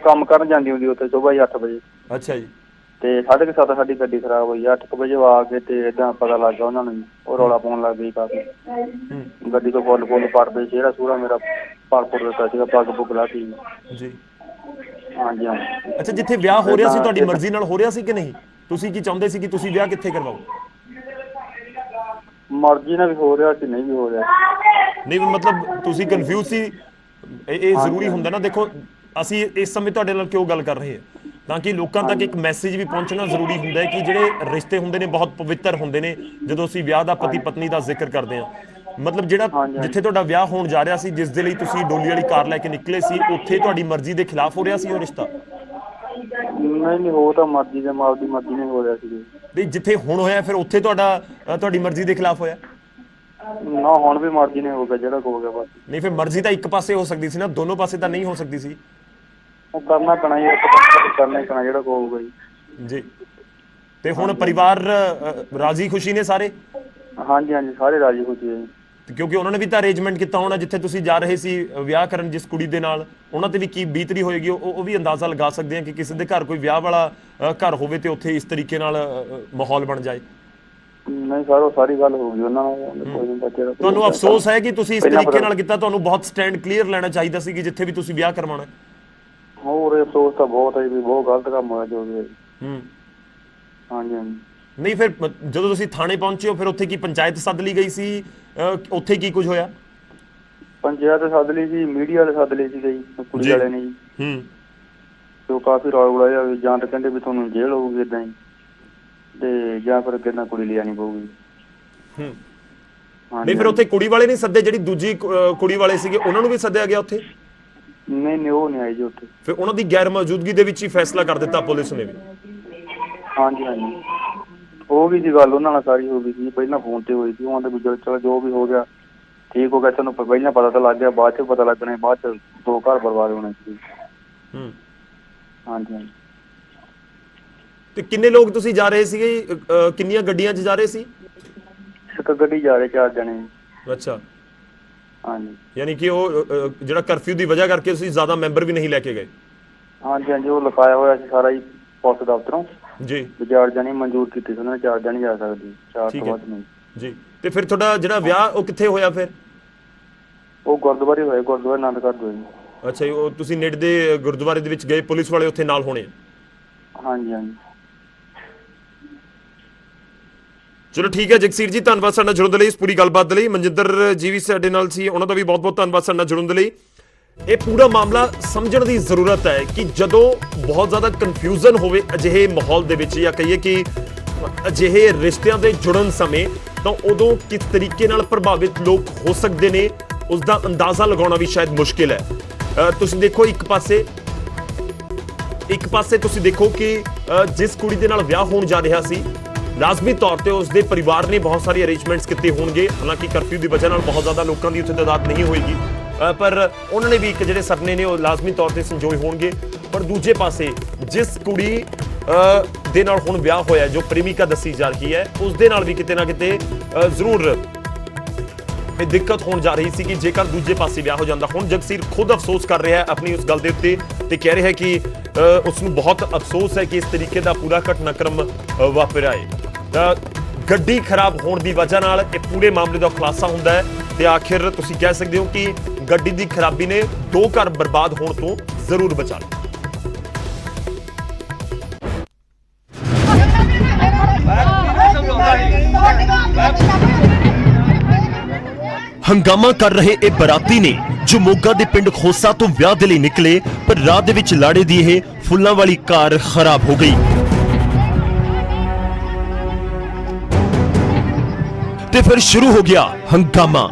ਕੰਮ ਕਰਨ ਜਾਂਦੀ ਹੁੰਦੀ ਉੱਥੇ ਸੁਬਾਹ 8 ਵਜੇ। ਅੱਛਾ ਜੀ। ਤੇ 7:30 ਸਾਡੀ ਗੱਡੀ ਖਰਾਬ ਹੋਈ। 8 ਵਜੇ ਆ ਕੇ ਤੇ ਏਦਾਂ ਪਤਾ ਲੱਗ ਗਿਆ ਉਹਨਾਂ ਨੂੰ। ਉਹ ਰੌਲਾ ਪਾਉਣ ਲੱਗ ਗਈ ਕਾਫੀ। ਗੱਡੀ ਤੋਂ ਫੁੱਲ ਪੜਦੇ, ਚਿਹਰਾ ਸੂਰਾ ਮੇਰਾ ਪਾਲਪੁਰ ਦਿੱਤਾ ਸੀਗਾ, ਪੱਗ ਪੁੱਗ ਲਾਤੀ ਜੀ। ਹਾਂਜੀ ਹਾਂਜੀ। ਅੱਛਾ, ਜਿੱਥੇ ਵਿਆਹ ਹੋ ਰਿਹਾ ਸੀ ਤੁਹਾਡੀ ਮਰਜ਼ੀ ਨਾਲ ਹੋ ਰਿਹਾ ਸੀ ਕਿ ਨਹੀਂ? ਤੁਸੀਂ ਕੀ ਚਾਹੁੰਦੇ ਸੀ ਕਿ ਤੁਸੀਂ ਵਿਆਹ ਕਿੱਥੇ ਕਰਵਾਓ? ਮਰਜ਼ੀ ਨਾਲ ਵੀ ਹੋ ਰਿਹਾ ਸੀ, ਨਹੀਂ ਵੀ ਹੋ ਰਿਹਾ। ਨਹੀਂ ਮਤਲਬ ਤੁਸੀਂ ਕਨਫਿਊਜ਼ ਸੀ? ਇਹ ਜ਼ਰੂਰੀ ਹੁੰਦਾ ਨਾ। ਦੇਖੋ, ਅਸੀਂ ਇਸ ਸਮੇਂ ਤੁਹਾਡੇ ਨਾਲ ਕਿਉਂ ਗੱਲ ਕਰ ਰਹੇ ਹਾਂ ਤਾਂ ਕਿ ਲੋਕਾਂ ਤੱਕ ਇੱਕ ਮੈਸੇਜ ਵੀ ਪਹੁੰਚਣਾ ਜ਼ਰੂਰੀ ਹੁੰਦਾ ਹੈ ਕਿ ਜਿਹੜੇ ਰਿਸ਼ਤੇ ਹੁੰਦੇ ਨੇ ਬਹੁਤ ਪਵਿੱਤਰ ਹੁੰਦੇ ਨੇ। ਜਦੋਂ ਅਸੀਂ ਵਿਆਹ ਦਾ ਪਤੀ ਪਤਨੀ ਦਾ ਜ਼ਿਕਰ ਕਰਦੇ ਹਾਂ, ਮਤਲਬ ਜਿਹੜਾ ਜਿੱਥੇ ਤੁਹਾਡਾ ਵਿਆਹ ਹੋਣ ਜਾ ਰਿਹਾ ਸੀ, ਜਿਸ ਦੇ ਲਈ ਤੁਸੀਂ ਡੋਲੀ ਵਾਲੀ ਕਾਰ ਲੈ ਕੇ ਨਿਕਲੇ ਸੀ, ਉੱਥੇ ਤੁਹਾਡੀ ਮਰਜ਼ੀ ਦੇ ਖਿਲਾਫ ਹੋ ਰਿਹਾ ਸੀ ਉਹ ਰਿਸ਼ਤਾ? ਨਹੀਂ, ਹੋ ਤਾਂ ਮਰਜ਼ੀ ਦੇ, ਮਾਂ ਦੀ ਮਰਜ਼ੀ ਨਹੀਂ ਹੋ ਰਿਹਾ ਸੀ। ਨਹੀਂ, ਜਿੱਥੇ ਹੁਣ ਹੋਇਆ ਫਿਰ ਉੱਥੇ ਤੁਹਾਡੀ ਮਰਜ਼ੀ ਦੇ ਖਿਲਾਫ ਹੋਇਆ? ਨਾ, ਹੁਣ ਵੀ ਮਰਜ਼ੀ ਨਹੀਂ ਹੋ ਗਿਆ ਜਿਹੜਾ ਹੋ ਗਿਆ ਬਸ। ਨਹੀਂ, ਫਿਰ ਮਰਜ਼ੀ ਤਾਂ ਇੱਕ ਪਾਸੇ ਹੋ ਸਕਦੀ ਸੀ ਨਾ, ਦੋਨੋਂ ਪਾਸੇ ਤਾਂ ਨਹੀਂ ਹੋ ਸਕਦੀ ਸੀ। ਉਹ ਕਰਨਾ ਪੈਣਾ ਯਾਰ, ਕਰਨਾ ਹੀ ਪੈਣਾ ਜਿਹੜਾ ਹੋਊਗਾ ਜੀ। ਤੇ ਹੁਣ ਪਰਿਵਾਰ ਰਾਜ਼ੀ ਖੁਸ਼ੀ ਨੇ ਸਾਰੇ? ਹਾਂਜੀ ਹਾਂਜੀ, ਸਾਰੇ ਰਾਜ਼ੀ ਖੁਸ਼ੀ ਹੈ ਜੀ। ਕਿਉਂਕਿ ਉਹਨਾਂ ਨੇ ਵੀ ਤਾਂ ਅਰੇਂਜਮੈਂਟ ਕੀਤਾ ਹੋਣਾ ਜਿੱਥੇ ਤੁਸੀਂ ਜਾ ਰਹੇ ਸੀ ਵਿਆਹ ਕਰਨ ਜਿਸ ਕੁੜੀ ਦੇ ਨਾਲ, ਉਹਨਾਂ ਤੇ ਵੀ ਕੀ ਬੀਤਰੀ ਹੋਏਗੀ ਉਹ ਵੀ ਅੰਦਾਜ਼ਾ ਲਗਾ ਸਕਦੇ ਹਾਂ ਕਿ ਕਿਸੇ ਦੇ ਘਰ ਕੋਈ ਵਿਆਹ ਵਾਲਾ ਘਰ ਹੋਵੇ ਤੇ ਉੱਥੇ ਇਸ ਤਰੀਕੇ ਨਾਲ ਮਾਹੌਲ ਬਣ ਜਾਏ। ਨਹੀਂ ਸਰ, ਉਹ ਸਾਰੀ ਗੱਲ ਹੋ ਗਈ ਉਹਨਾਂ ਨਾਲ, ਕੋਈ ਨਹੀਂ ਬੱਚੇ ਦਾ। ਤੁਹਾਨੂੰ ਅਫਸੋਸ ਹੈ ਕਿ ਤੁਸੀਂ ਇਸ ਤਰੀਕੇ ਨਾਲ ਕੀਤਾ? ਤੁਹਾਨੂੰ ਬਹੁਤ ਸਟੈਂਡ ਕਲੀਅਰ ਲੈਣਾ ਚਾਹੀਦਾ ਸੀ ਕਿ ਜਿੱਥੇ ਵੀ ਤੁਸੀਂ ਵਿਆਹ ਕਰਵਾਉਣਾ। ਹੋਰ ਅਫਸੋਸ ਤਾਂ ਬਹੁਤ ਹੈ ਵੀ ਬਹੁਤ ਗਲਤ ਕੰਮ ਹੋਇਆ ਜੋ ਵੀ ਹੈ। ਹਾਂਜੀ ਹਾਂਜੀ। ਨਹੀਂ ਫਿਰ ਜਦੋਂ ਤੁਸੀਂ ਥਾਣੇ ਪਹੁੰਚੇ ਹੋ ਫਿਰ ਉੱਥੇ ਕੀ ਪੰਚਾਇਤ ਸੱਦ ਲਈ ਗਈ ਸੀ? ਉੱਥੇ ਕੀ ਕੁਝ ਹੋਇਆ? ਪੰਚਾਇਤ ਸੱਦ ਲਈ ਸੀ, ਮੀਡੀਆ ਵਾਲੇ ਸੱਦ ਲਈ ਸੀ ਜੀ, ਪੁਲਿਸ ਵਾਲੇ ਨੇ ਜੀ। ਤੇ ਉਹ ਕਾਫੀ ਰੌਲਾ ਜਿਹਾ ਵੀ ਜਾਂ ਤਾਂ ਕਹਿੰਦੇ ਵੀ ਤੁਹਾਨੂੰ ਜੇਲ੍ਹ ਹੋਊਗੀ ਏਦਾਂ ਹੀ, ਤੇ ਜਾਂ ਫਿਰ ਕਿੰਨਾ ਕੁੜੀ ਲਿਆਣੀ ਪਊਗੀ। ਨਹੀਂ ਫਿਰ ਉੱਥੇ ਕੁੜੀ ਵਾਲੇ ਨਹੀਂ ਸੱਦੇ, ਜਿਹੜੀ ਦੂਜੀ ਕੁੜੀ ਵਾਲੇ ਸੀਗੇ ਉਹਨਾਂ ਨੂੰ ਵੀ ਸੱਦਿਆ ਗਿਆ ਉੱਥੇ? ਨਹੀਂ ਉਹ ਨਹੀਂ ਆਈ ਜੀ ਉੱਥੇ। ਫਿਰ ਉਹਨਾਂ ਦੀ ਗੈਰ ਮੌਜੂਦਗੀ ਦੇ ਵਿੱਚ ਹੀ ਫੈਸਲਾ ਕਰ ਦਿੱਤਾ ਪੁਲਿਸ ਨੇ ਵੀ? ਹਾਂਜੀ ਹਾਂਜੀ, ਉਹ ਵੀ ਜੀ ਗੱਲ ਉਹਨਾਂ ਨਾਲ ਸਾਰੀ ਹੋ ਗਈ ਸੀ, ਪਹਿਲਾਂ ਫੋਨ ਤੇ ਹੋਈ ਸੀ। ਉਹਨਾਂ ਦੇ ਵੀ ਚਲੋ ਜੋ ਵੀ ਹੋ ਗਿਆ ਠੀਕ ਹੋ ਗਿਆ, ਤੁਹਾਨੂੰ ਪਹਿਲਾਂ ਪਤਾ ਤਾਂ ਲੱਗ ਗਿਆ, ਬਾਅਦ ਚ ਪਤਾ ਲੱਗਣਾ, ਬਾਅਦ ਚ 2 ਘਰ ਬਰਬਾਦ ਹੋਣੇ ਸੀ। ਹਾਂਜੀ ਹਾਂਜੀ। ਤੇ ਕਿੰਨੇ ਲੋਕ ਤੁਸੀਂ ਜਾ ਰਹੇ ਸੀਗੇ? ਕਿੰਨੀਆਂ ਗੱਡੀਆਂ 'ਚ ਜਾ ਰਹੇ ਸੀ? ਇੱਕ ਗੱਡੀ ਜਾ ਰਹੇ 4 ਜਣੇ। ਅੱਛਾ। ਹਾਂਜੀ। ਯਾਨੀ ਕਿ ਉਹ ਜਿਹੜਾ ਕਰਫਿਊ ਦੀ ਵਜ੍ਹਾ ਕਰਕੇ ਤੁਸੀਂ ਜ਼ਿਆਦਾ ਮੈਂਬਰ ਵੀ ਨਹੀਂ ਲੈ ਕੇ ਗਏ? ਹਾਂਜੀ ਹਾਂਜੀ, ਉਹ ਲਿਖਾਇਆ ਹੋਇਆ ਸੀ ਸਾਰਾ ਹੀ ਪੁਲਿਸ ਦਫ਼ਤਰੋਂ ਜੀ। 4 ਜਣੇ ਮਨਜ਼ੂਰ ਕੀਤੇ ਸੀ ਉਹਨਾਂ ਨੇ, 4 ਜਣੇ ਜਾ ਸਕਦੇ, 4 ਤੋਂ ਵੱਧ ਨਹੀਂ ਜੀ। ਤੇ ਫਿਰ ਤੁਹਾਡਾ ਜਿਹੜਾ ਵਿਆਹ ਉਹ ਕਿੱਥੇ ਹੋਇਆ ਫਿਰ? ਉਹ ਗੁਰਦੁਆਰੇ ਹੋਏ, ਗੁਰਦੁਆਰੇ ਆਨੰਦਗੜ੍ਹ ਹੋਏ। ਅੱਛਾ ਜੀ, ਉਹ ਤੁਸੀਂ ਨੇੜੇ ਦੇ ਗੁਰਦੁਆਰੇ ਦੇ ਵਿੱਚ ਗਏ, ਪੁਲਿਸ ਵਾਲੇ ਉੱਥੇ ਨਾਲ ਹੋਣੇ? ਹਾਂਜੀ ਹਾਂਜੀ। ਚਲੋ ਠੀਕ ਹੈ ਜਗਸੀਰ ਜੀ, ਧੰਨਵਾਦ ਸਾਡੇ ਨਾਲ ਜੁੜਨ ਦੇ ਲਈ, ਇਸ ਪੂਰੀ ਗੱਲਬਾਤ ਦੇ ਲਈ। ਮਨਜਿੰਦਰ ਜੀ ਵੀ ਸਾਡੇ ਨਾਲ ਸੀ, ਉਹਨਾਂ ਦਾ ਵੀ ਬਹੁਤ-ਬਹੁਤ ਧੰਨਵਾਦ ਸਾਡੇ ਨਾਲ ਜੁੜਨ ਦੇ ਲਈ। ਇਹ ਪੂਰਾ ਮਾਮਲਾ ਸਮਝਣ ਦੀ ਜ਼ਰੂਰਤ ਹੈ ਕਿ ਜਦੋਂ ਬਹੁਤ ਜ਼ਿਆਦਾ ਕਨਫਿਊਜ਼ਨ ਹੋਵੇ ਅਜਿਹੇ ਮਾਹੌਲ ਦੇ ਵਿੱਚ, ਜਾਂ ਕਹੀਏ ਕਿ ਅਜਿਹੇ ਰਿਸ਼ਤਿਆਂ ਦੇ ਜੁੜਨ ਸਮੇਂ, ਤਾਂ ਉਦੋਂ ਕਿਸ ਤਰੀਕੇ ਨਾਲ ਪ੍ਰਭਾਵਿਤ ਲੋਕ ਹੋ ਸਕਦੇ ਨੇ ਉਸ ਦਾ ਅੰਦਾਜ਼ਾ ਲਗਾਉਣਾ ਵੀ ਸ਼ਾਇਦ ਮੁਸ਼ਕਿਲ ਹੈ। ਤੁਸੀਂ ਦੇਖੋ ਇੱਕ ਪਾਸੇ ਤੁਸੀਂ ਦੇਖੋ ਕਿ ਜਿਸ ਕੁੜੀ ਦੇ ਨਾਲ ਵਿਆਹ ਹੋਣ ਜਾ ਰਿਹਾ ਸੀ, ਲਾਜ਼ਮੀ ਤੌਰ ਤੇ ਉਸ ਦੇ ਪਰਿਵਾਰ ਨੇ ਬਹੁਤ ਸਾਰੇ ਅਰੇਂਜਮੈਂਟਸ ਕੀਤੇ ਹੋਣਗੇ। ਹਾਲਾਂਕਿ ਕਰਫਿਊ ਦੀ ਵਜ੍ਹਾ ਨਾਲ ਬਹੁਤ ਜ਼ਿਆਦਾ ਲੋਕਾਂ ਦੀ ਉੱਥੇ ਤਾਦਾਦ ਨਹੀਂ ਹੋਏਗੀ, ਪਰ ਉਹਨਾਂ ਨੇ ਵੀ ਇੱਕ ਜਿਹੜੇ ਸਰਨੇ ਨੇ ਉਹ ਲਾਜ਼ਮੀ ਤੌਰ ਤੇ ਸੰਜੋਏ ਹੋਣਗੇ। ਪਰ ਦੂਜੇ ਪਾਸੇ ਜਿਸ ਕੁੜੀ ਦੇ ਨਾਲ ਹੁਣ ਵਿਆਹ ਹੋਇਆ, ਜੋ ਪ੍ਰੇਮਿਕਾ ਦੱਸੀ ਜਾ ਰਹੀ ਹੈ, ਉਸ ਦੇ ਨਾਲ ਵੀ ਕਿਤੇ ਨਾ ਕਿਤੇ ਜ਼ਰੂਰ ਇਹ ਦਿੱਕਤ ਹੋਣ ਜਾ ਰਹੀ ਸੀ ਕਿ ਜੇਕਰ ਦੂਜੇ ਪਾਸੇ ਵਿਆਹ ਹੋ ਜਾਂਦਾ। ਹੁਣ ਜਗਸੀਰ ਖੁਦ ਅਫਸੋਸ ਕਰ ਰਿਹਾ ਹੈ ਆਪਣੀ ਉਸ ਗੱਲ ਦੇ ਉੱਤੇ ਤੇ ਕਹਿ ਰਿਹਾ ਹੈ ਕਿ ਉਸ ਨੂੰ ਬਹੁਤ ਅਫਸੋਸ ਹੈ ਕਿ ਇਸ ਤਰੀਕੇ ਦਾ ਪੂਰਾ ਘਟਨਾਕ੍ਰਮ ਵਾਪਰਿਆ ਹੈ। ਗੱਡੀ ਖਰਾਬ ਹੋਣ ਦੀ ਵਜ੍ਹਾ ਨਾਲ ਇਹ ਪੂਰੇ ਮਾਮਲੇ ਦਾ ਖੁਲਾਸਾ ਹੁੰਦਾ ਹੈ ਤੇ ਆਖਿਰ ਤੁਸੀਂ ਕਹਿ ਸਕਦੇ ਹੋ ਕਿ ਗੱਡੀ ਦੀ ਖਰਾਬੀ ਨੇ 2 ਘਰ ਬਰਬਾਦ ਹੋਣ ਤੋਂ ਜ਼ਰੂਰ ਬਚਾ ਲਿਆ। ਹੰਗਾਮਾ ਕਰ ਰਹੇ ਇਹ ਬਰਾਤੀ ਨੇ ਜੋ ਮੋਗਾ ਦੇ ਪਿੰਡ ਖੋਸਾ ਤੋਂ ਵਿਆਹ ਦੇ ਲਈ ਨਿਕਲੇ, ਪਰ ਰਾਹ ਦੇ ਵਿੱਚ ਲਾੜੇ ਦੀ ਇਹ ਫੁੱਲਾਂ ਵਾਲੀ ਕਾਰ ਖਰਾਬ ਹੋ ਗਈ ਤੇ ਫਿਰ ਸ਼ੁਰੂ ਹੋ ਗਿਆ ਹੰਗਾਮਾ।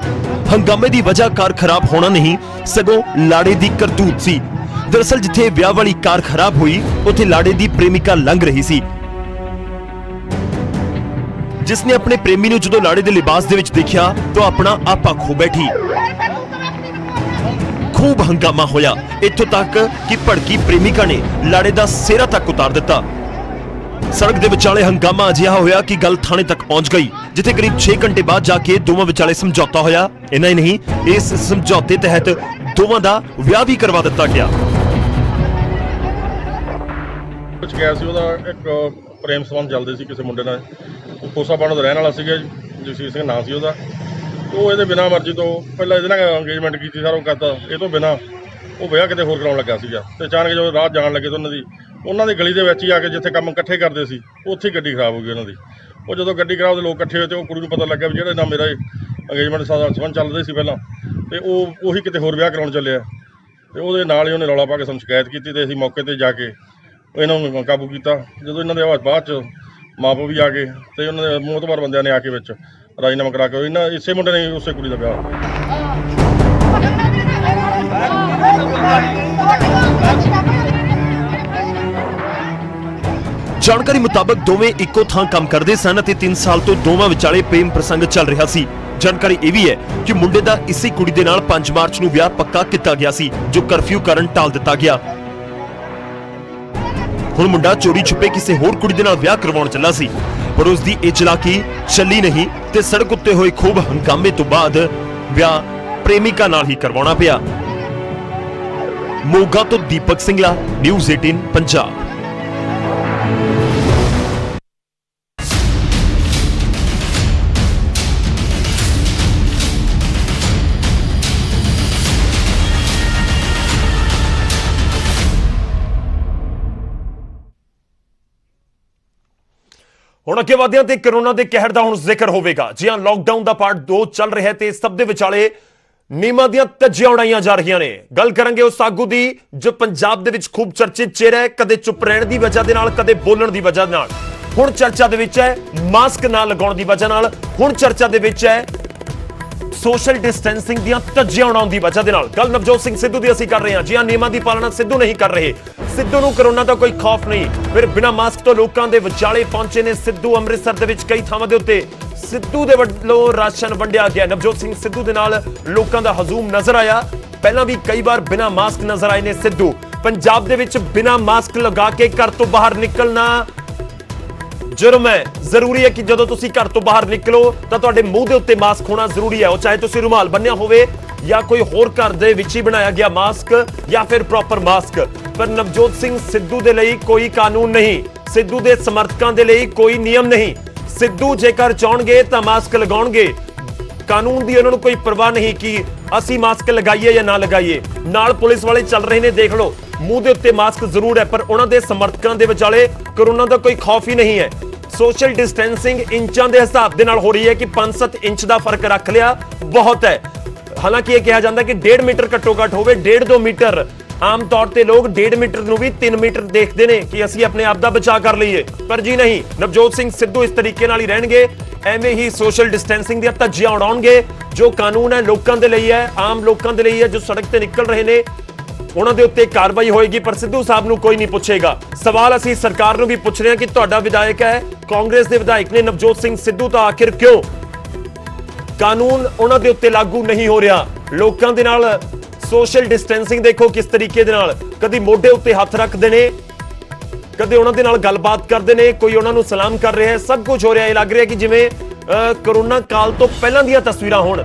ਹੰਗਾਮੇ ਦੀ ਵਜ੍ਹਾ ਕਾਰ ਖਰਾਬ ਹੋਣਾ ਨਹੀਂ, ਸਗੋਂ ਲਾੜੇ ਦੀ ਕਰਤੂਤ ਸੀ। ਦਰਅਸਲ ਜਿੱਥੇ ਵਿਆਹ ਵਾਲੀ ਕਾਰ ਖਰਾਬ ਹੋਈ, ਉੱਥੇ ਲਾੜੇ ਦੀ ਪ੍ਰੇਮਿਕਾ ਲੰਘ ਰਹੀ ਸੀ, ਜਿਸਨੇ ਆਪਣੇ ਪ੍ਰੇਮੀ ਨੂੰ ਜਦੋਂ ਲਾੜੇ ਦੇ ਲਿਬਾਸ ਦੇ ਵਿੱਚ ਦੇਖਿਆ ਤਾਂ ਆਪਣਾ ਆਪਾ ਖੋ ਬੈਠੀ। ਖੂਬ ਹੰਗਾਮਾ ਹੋਇਆ, ਇੱਥੋਂ ਤੱਕ ਕਿ ਭੜਕੀ ਪ੍ਰੇਮਿਕਾ ਨੇ ਲਾੜੇ ਦਾ ਸਿਹਰਾ ਤੱਕ ਉਤਾਰ ਦਿੱਤਾ। ਸੜਕ ਦੇ ਵਿਚਾਲੇ ਹੰਗਾਮਾ ਅਜਿਹਾ ਹੋਇਆ ਕਿ ਗੱਲ ਥਾਣੇ ਤੱਕ ਪਹੁੰਚ ਗਈ, ਜਿੱਥੇ ਕਰੀਬ 6 ਘੰਟੇ ਬਾਅਦ ਜਾ ਕੇ ਦੋਵਾਂ ਵਿਚਾਲੇ ਸਮਝੌਤਾ ਹੋਇਆ। ਇੰਨਾ ਹੀ ਨਹੀਂ, ਇਸ ਸਮਝੌਤੇ ਤਹਿਤ ਦੋਵਾਂ ਦਾ ਵਿਆਹ ਵੀ ਕਰਵਾ ਦਿੱਤਾ ਗਿਆ। ਕੁਝ ਗਿਆ ਸੀ, ਉਹਦਾ ਇੱਕ ਪ੍ਰੇਮ ਸੰਬੰਧ ਚੱਲਦੇ ਸੀ ਕਿਸੇ ਮੁੰਡੇ ਨਾਲ। ਉਹ ਕੋਸਾ ਪਿੰਡ ਦਾ ਰਹਿਣ ਵਾਲਾ ਸੀਗਾ, ਜਗਸੀਰ ਸਿੰਘ ਨਾਂ ਸੀ ਉਹਦਾ। ਉਹ ਇਹਦੇ ਬਿਨਾਂ ਮਰਜ਼ੀ ਤੋਂ ਪਹਿਲਾਂ ਇਹਦੇ ਨਾਲ ਅੰਗੇਜਮੈਂਟ ਕੀਤੀ, ਸਾਰਾ ਉਹ ਕਰਤਾ। ਇਹ ਤੋਂ ਬਿਨਾਂ ਉਹ ਵਿਆਹ ਕਿਤੇ ਹੋਰ ਕਰਾਉਣ ਲੱਗਾ ਸੀਗਾ ਤੇ ਅਚਾਨਕ ਜਦੋਂ ਰਾਤ ਜਾਣ ਲੱਗੇ ਤਾਂ ਉਹਨਾਂ ਦੀ ਗਲੀ ਦੇ ਵਿੱਚ ਹੀ ਆ ਕੇ ਜਿੱਥੇ ਕੰਮ ਇਕੱਠੇ ਕਰਦੇ ਸੀ, ਉੱਥੇ ਹੀ ਗੱਡੀ ਖਰਾਬ ਹੋ ਗਈ ਉਹਨਾਂ ਦੀ। ਉਹ ਜਦੋਂ ਗੱਡੀ ਖਰਾਬ ਦੇ ਲੋਕ ਇਕੱਠੇ ਹੋਏ ਤੇ ਉਹ ਕੁੜੀ ਨੂੰ ਪਤਾ ਲੱਗਾ ਵੀ ਜਿਹੜੇ ਨਾਲ ਮੇਰਾ ਅੰਗੇਜਮੈਂਟ ਸੰਬੰਧ ਚੱਲਦੇ ਸੀ ਪਹਿਲਾਂ, ਤੇ ਉਹੀ ਕਿਤੇ ਹੋਰ ਵਿਆਹ ਕਰਾਉਣ ਚੱਲਿਆ। ਤੇ ਉਹਦੇ ਨਾਲ ਹੀ ਉਹਨੇ ਰੌਲਾ ਪਾ ਕੇ ਸਾਨੂੰ ਸ਼ਿਕਾਇਤ ਕੀਤੀ ਤੇ ਅਸੀਂ ਮੌਕੇ ਤੇ ਜਾ ਕੇ ਇਹਨਾਂ ਨੂੰ ਕਾਬੂ ਕੀਤਾ। ਜਦੋਂ ਇਹਨਾਂ ਦੇ ਆਵਾਜ਼ ਬਾਅਦ 'ਚ ਮਾਂ ਪਿਓ ਵੀ ਆ ਗਏ ਤੇ ਉਹਨਾਂ ਦੇ ਮੋਹਤਬਾਰ ਬੰਦਿਆਂ ਨੇ ਆ ਕੇ ਵਿੱਚ ਰਾਜੀਨਾਮਾ ਕਰਾ ਕੇ ਇਸੇ ਮੁੰਡੇ ਨੇ ਉਸੇ ਕੁੜੀ ਦਾ ਵਿਆਹ। ਜਾਣਕਾਰੀ ਮੁਤਾਬਕ ਦੋਵੇਂ ਇੱਕੋ ਥਾਂ ਕੰਮ ਕਰਦੇ ਸਨ ਅਤੇ 3 ਸਾਲ ਤੋਂ ਦੋਵਾਂ ਵਿਚਾਲੇ ਪ੍ਰੇਮ ਪ੍ਰਸੰਗ ਚੱਲ ਰਿਹਾ ਸੀ। ਜਾਣਕਾਰੀ ਇਹ ਵੀ ਹੈ ਕਿ ਮੁੰਡੇ ਦਾ ਇਸੇ ਕੁੜੀ ਦੇ ਨਾਲ 5 ਮਾਰਚ ਨੂੰ ਵਿਆਹ ਪੱਕਾ ਕੀਤਾ ਗਿਆ ਸੀ, ਜੋ ਕਰਫਿਊ ਕਾਰਨ ਟਾਲ ਦਿੱਤਾ ਗਿਆ। ਹੁਣ ਮੁੰਡਾ ਚੋਰੀ ਛੁਪੇ ਕਿਸੇ ਹੋਰ ਕੁੜੀ ਦੇ ਨਾਲ ਵਿਆਹ ਕਰਵਾਉਣ ਚੱਲਾ ਸੀ, ਪਰ ਉਸ ਦੀ ਇਹ ਚਲਾਕੀ ਚੱਲੀ ਨਹੀਂ ਤੇ ਸੜਕ ਉੱਤੇ ਹੋਏ ਖੂਬ ਹੰਗਾਮੇ ਤੋਂ ਬਾਅਦ ਵਿਆਹ ਪ੍ਰੇਮਿਕਾ ਨਾਲ ਹੀ ਕਰਵਾਉਣਾ ਪਿਆ। ਮੋਗਾ ਤੋਂ ਦੀਪਕ ਸਿੰਘਲਾ, ਨਿਊਜ਼ 18 ਪੰਜਾਬ। ਹੁਣ ਅੱਗੇ ਵਧਦੇ ਹਾਂ ਤੇ ਕਰੋਨਾ ਦੇ ਕਹਿਰ ਦਾ ਹੁਣ ਜ਼ਿਕਰ ਹੋਵੇਗਾ। ਜੀ ਹਾਂ, ਲਾਕਡਾਊਨ ਦਾ ਪਾਰਟ 2 ਚੱਲ ਰਿਹਾ ਤੇ ਸਭ ਦੇ ਵਿਚਾਲੇ ਨਿਯਮਾਂ ਦੀਆਂ ਧੱਜੀਆਂ ਉਡਾਈਆਂ ਜਾ ਰਹੀਆਂ ਨੇ। ਗੱਲ ਕਰਾਂਗੇ ਉਸ ਆਗੂ ਦੀ ਜੋ ਪੰਜਾਬ ਦੇ ਵਿੱਚ ਖੂਬ ਚਰਚਿਤ ਚਿਹਰਾ ਹੈ, ਕਦੇ ਚੁੱਪ ਰਹਿਣ ਦੀ ਵਜ੍ਹਾ ਦੇ ਨਾਲ, ਕਦੇ ਬੋਲਣ ਦੀ ਵਜ੍ਹਾ ਨਾਲ। ਹੁਣ ਚਰਚਾ ਦੇ ਵਿੱਚ ਹੈ ਮਾਸਕ ਨਾ ਲਗਾਉਣ ਦੀ ਵਜ੍ਹਾ ਨਾਲ, ਹੁਣ ਚਰਚਾ ਦੇ ਵਿੱਚ ਹੈ ਸੋਸ਼ਲ ਡਿਸਟੈਂਸਿੰਗ ਦੀਆਂ ਧੱਜੀਆਂ ਉਡਾਉਣ ਦੀ ਵਜ੍ਹਾ ਦੇ ਨਾਲ। ਗੱਲ ਨਵਜੋਤ ਸਿੰਘ ਸਿੱਧੂ ਦੀ ਅਸੀਂ ਕਰ ਰਹੇ ਹਾਂ। ਜੀ ਹਾਂ, ਨਿਯਮਾਂ ਦੀ ਪਾਲਣਾ ਸਿੱਧੂ ਨਹੀਂ ਕਰ ਰਹੇ। ਸਿੱਧੂ ਨੂੰ ਕਰੋਨਾ ਦਾ ਕੋਈ ਖੌਫ ਨਹੀਂ। ਫਿਰ ਬਿਨਾਂ ਮਾਸਕ ਤੋਂ ਲੋਕਾਂ ਦੇ ਵਿਚਾਲੇ ਪਹੁੰਚੇ ਨੇ ਸਿੱਧੂ। ਅੰਮ੍ਰਿਤਸਰ ਦੇ ਵਿੱਚ ਕਈ ਥਾਵਾਂ ਦੇ ਉੱਤੇ ਸਿੱਧੂ ਦੇ ਵੱਲੋਂ ਰਾਸ਼ਨ ਵੰਡਿਆ ਗਿਆ। ਨਵਜੋਤ ਸਿੰਘ ਸਿੱਧੂ ਦੇ ਨਾਲ ਲੋਕਾਂ ਦਾ ਹਜੂਮ ਨਜ਼ਰ ਆਇਆ। ਪਹਿਲਾਂ ਵੀ ਕਈ ਵਾਰ ਬਿਨਾਂ ਮਾਸਕ ਨਜ਼ਰ ਆਏ ਨੇ ਸਿੱਧੂ। ਪੰਜਾਬ ਦੇ ਵਿੱਚ ਬਿਨਾਂ ਮਾਸਕ ਲਗਾ ਕੇ ਘਰ ਤੋਂ ਬਾਹਰ ਨਿਕਲਣਾ ਜੁਰਮ ਹੈ। ਜ਼ਰੂਰੀ ਹੈ ਕਿ ਜਦੋਂ ਤੁਸੀਂ ਘਰ ਤੋਂ ਬਾਹਰ ਨਿਕਲੋ ਤਾਂ ਤੁਹਾਡੇ ਮੂੰਹ ਦੇ ਉੱਤੇ ਮਾਸਕ ਹੋਣਾ ਜ਼ਰੂਰੀ ਹੈ। ਉਹ ਚਾਹੇ ਤੁਸੀਂ ਰੁਮਾਲ ਬੰਨਿਆ ਹੋਵੇ ਜਾਂ ਕੋਈ ਹੋਰ ਘਰ ਦੇ ਵਿੱਚ ਹੀ ਬਣਾਇਆ ਗਿਆ ਮਾਸਕ ਜਾਂ ਫਿਰ ਪ੍ਰੋਪਰ ਮਾਸਕ। ਪਰ ਨਵਜੋਤ ਸਿੰਘ ਸਿੱਧੂ ਦੇ ਲਈ ਕੋਈ ਕਾਨੂੰਨ ਨਹੀਂ, ਸਿੱਧੂ ਦੇ ਸਮਰਥਕਾਂ ਦੇ ਲਈ ਕੋਈ ਨਿਯਮ ਨਹੀਂ। ਸਿੱਧੂ ਜੇਕਰ ਚਾਹਣਗੇ ਤਾਂ ਮਾਸਕ ਲਗਾਉਣਗੇ। ਕਾਨੂੰਨ ਦੀ ਉਹਨਾਂ ਨੂੰ ਕੋਈ ਪਰਵਾਹ ਨਹੀਂ ਕਿ ਅਸੀਂ ਮਾਸਕ ਲਗਾਈਏ ਜਾਂ ਨਾ ਲਗਾਈਏ। ਨਾਲ ਪੁਲਿਸ ਵਾਲੇ ਚੱਲ ਰਹੇ ਨੇ, ਦੇਖ ਲਓ, ਮੂੰਹ ਦੇ ਉੱਤੇ ਮਾਸਕ ਜ਼ਰੂਰ ਹੈ ਪਰ ਉਹਨਾਂ ਦੇ ਸਮਰਥਕਾਂ ਦੇ ਵਿਚਾਲੇ ਕਰੋਨਾ ਦਾ ਕੋਈ ਖੌਫ ਹੀ ਨਹੀਂ ਹੈ। ਸੋਸ਼ਲ ਡਿਸਟੈਂਸਿੰਗ ਇੰਚਾਂ ਦੇ ਹਿਸਾਬ ਦੇ ਨਾਲ ਹੋ ਰਹੀ ਹੈ ਕਿ 5-7 ਇੰਚ ਦਾ ਫਰਕ ਰੱਖ ਲਿਆ ਬਹੁਤ ਹੈ। ਹਾਲਾਂਕਿ ਇਹ ਕਿਹਾ ਜਾਂਦਾ ਕਿ 1.5 ਮੀਟਰ ਘੱਟੋ ਘੱਟ ਹੋਵੇ, 1.5-2 ਮੀਟਰ। ਆਮ ਤੌਰ ਤੇ ਲੋਕ 1.5 ਮੀਟਰ ਨੂੰ ਵੀ 3 ਮੀਟਰ ਦੇਖਦੇ ਨੇ ਕਿ ਅਸੀਂ ਆਪਣੇ ਆਪ ਦਾ ਬਚਾਅ ਕਰ ਲਈਏ। ਪਰ ਜੀ ਨਹੀਂ, ਨਵਜੋਤ ਸਿੰਘ ਸਿੱਧੂ ਇਸ ਤਰੀਕੇ ਨਾਲ ਹੀ ਰਹਿਣਗੇ। ਐਵੇਂ ਹੀ ਸੋਸ਼ਲ ਡਿਸਟੈਂਸਿੰਗ ਦੀਆਂ ਧੱਜੀਆਂ ਉਡਾਉਣਗੇ। ਜੋ ਕਾਨੂੰਨ ਹੈ ਲੋਕਾਂ ਦੇ ਲਈ ਹੈ, ਆਮ ਲੋਕਾਂ ਦੇ ਲਈ ਹੈ, ਜੋ ਸੜਕ ਤੇ ਨਿਕਲ ਰਹੇ ਨੇ ਉਹਨਾਂ ਦੇ ਉੱਤੇ ਕਾਰਵਾਈ ਹੋਏਗੀ। ਪਰ ਸਿੱਧੂ ਸਾਹਿਬ ਨੂੰ ਕੋਈ ਨਹੀਂ ਪੁੱਛੇਗਾ। ਸਵਾਲ ਅਸੀਂ ਸਰਕਾਰ ਨੂੰ ਵੀ ਪੁੱਛ ਰਹੇ ਹਾਂ ਕਿ ਤੁਹਾਡਾ ਵਿਧਾਇਕ ਹੈ, ਕਾਂਗਰਸ ਦੇ ਵਿਧਾਇਕ ਨੇ ਨਵਜੋਤ ਸਿੰਘ ਸਿੱਧੂ, ਤਾਂ ਆਖਿਰ ਕਿਉਂ ਕਾਨੂੰਨ ਉਹਨਾਂ ਦੇ ਉੱਤੇ ਲਾਗੂ ਨਹੀਂ ਹੋ ਰਿਹਾ? ਲੋਕਾਂ ਦੇ ਨਾਲ ਸੋਸ਼ਲ ਡਿਸਟੈਂਸਿੰਗ ਦੇਖੋ ਕਿਸ ਤਰੀਕੇ ਦੇ ਨਾਲ, ਕਦੀ ਮੋਢੇ ਉੱਤੇ ਹੱਥ ਰੱਖਦੇ ਨੇ, ਕਦੇ ਉਹਨਾਂ ਦੇ ਨਾਲ ਗੱਲਬਾਤ ਕਰਦੇ ਨੇ, ਕੋਈ ਉਹਨਾਂ ਨੂੰ ਸਲਾਮ ਕਰ ਰਿਹਾ ਹੈ। ਸਭ ਕੁਝ ਹੋ ਰਿਹਾ। ਇਹ ਲੱਗ ਰਿਹਾ ਕਿ ਜਿਵੇਂ ਕਰੋਨਾ ਕਾਲ ਤੋਂ ਪਹਿਲਾਂ ਦੀਆਂ ਤਸਵੀਰਾਂ ਹੋਣ।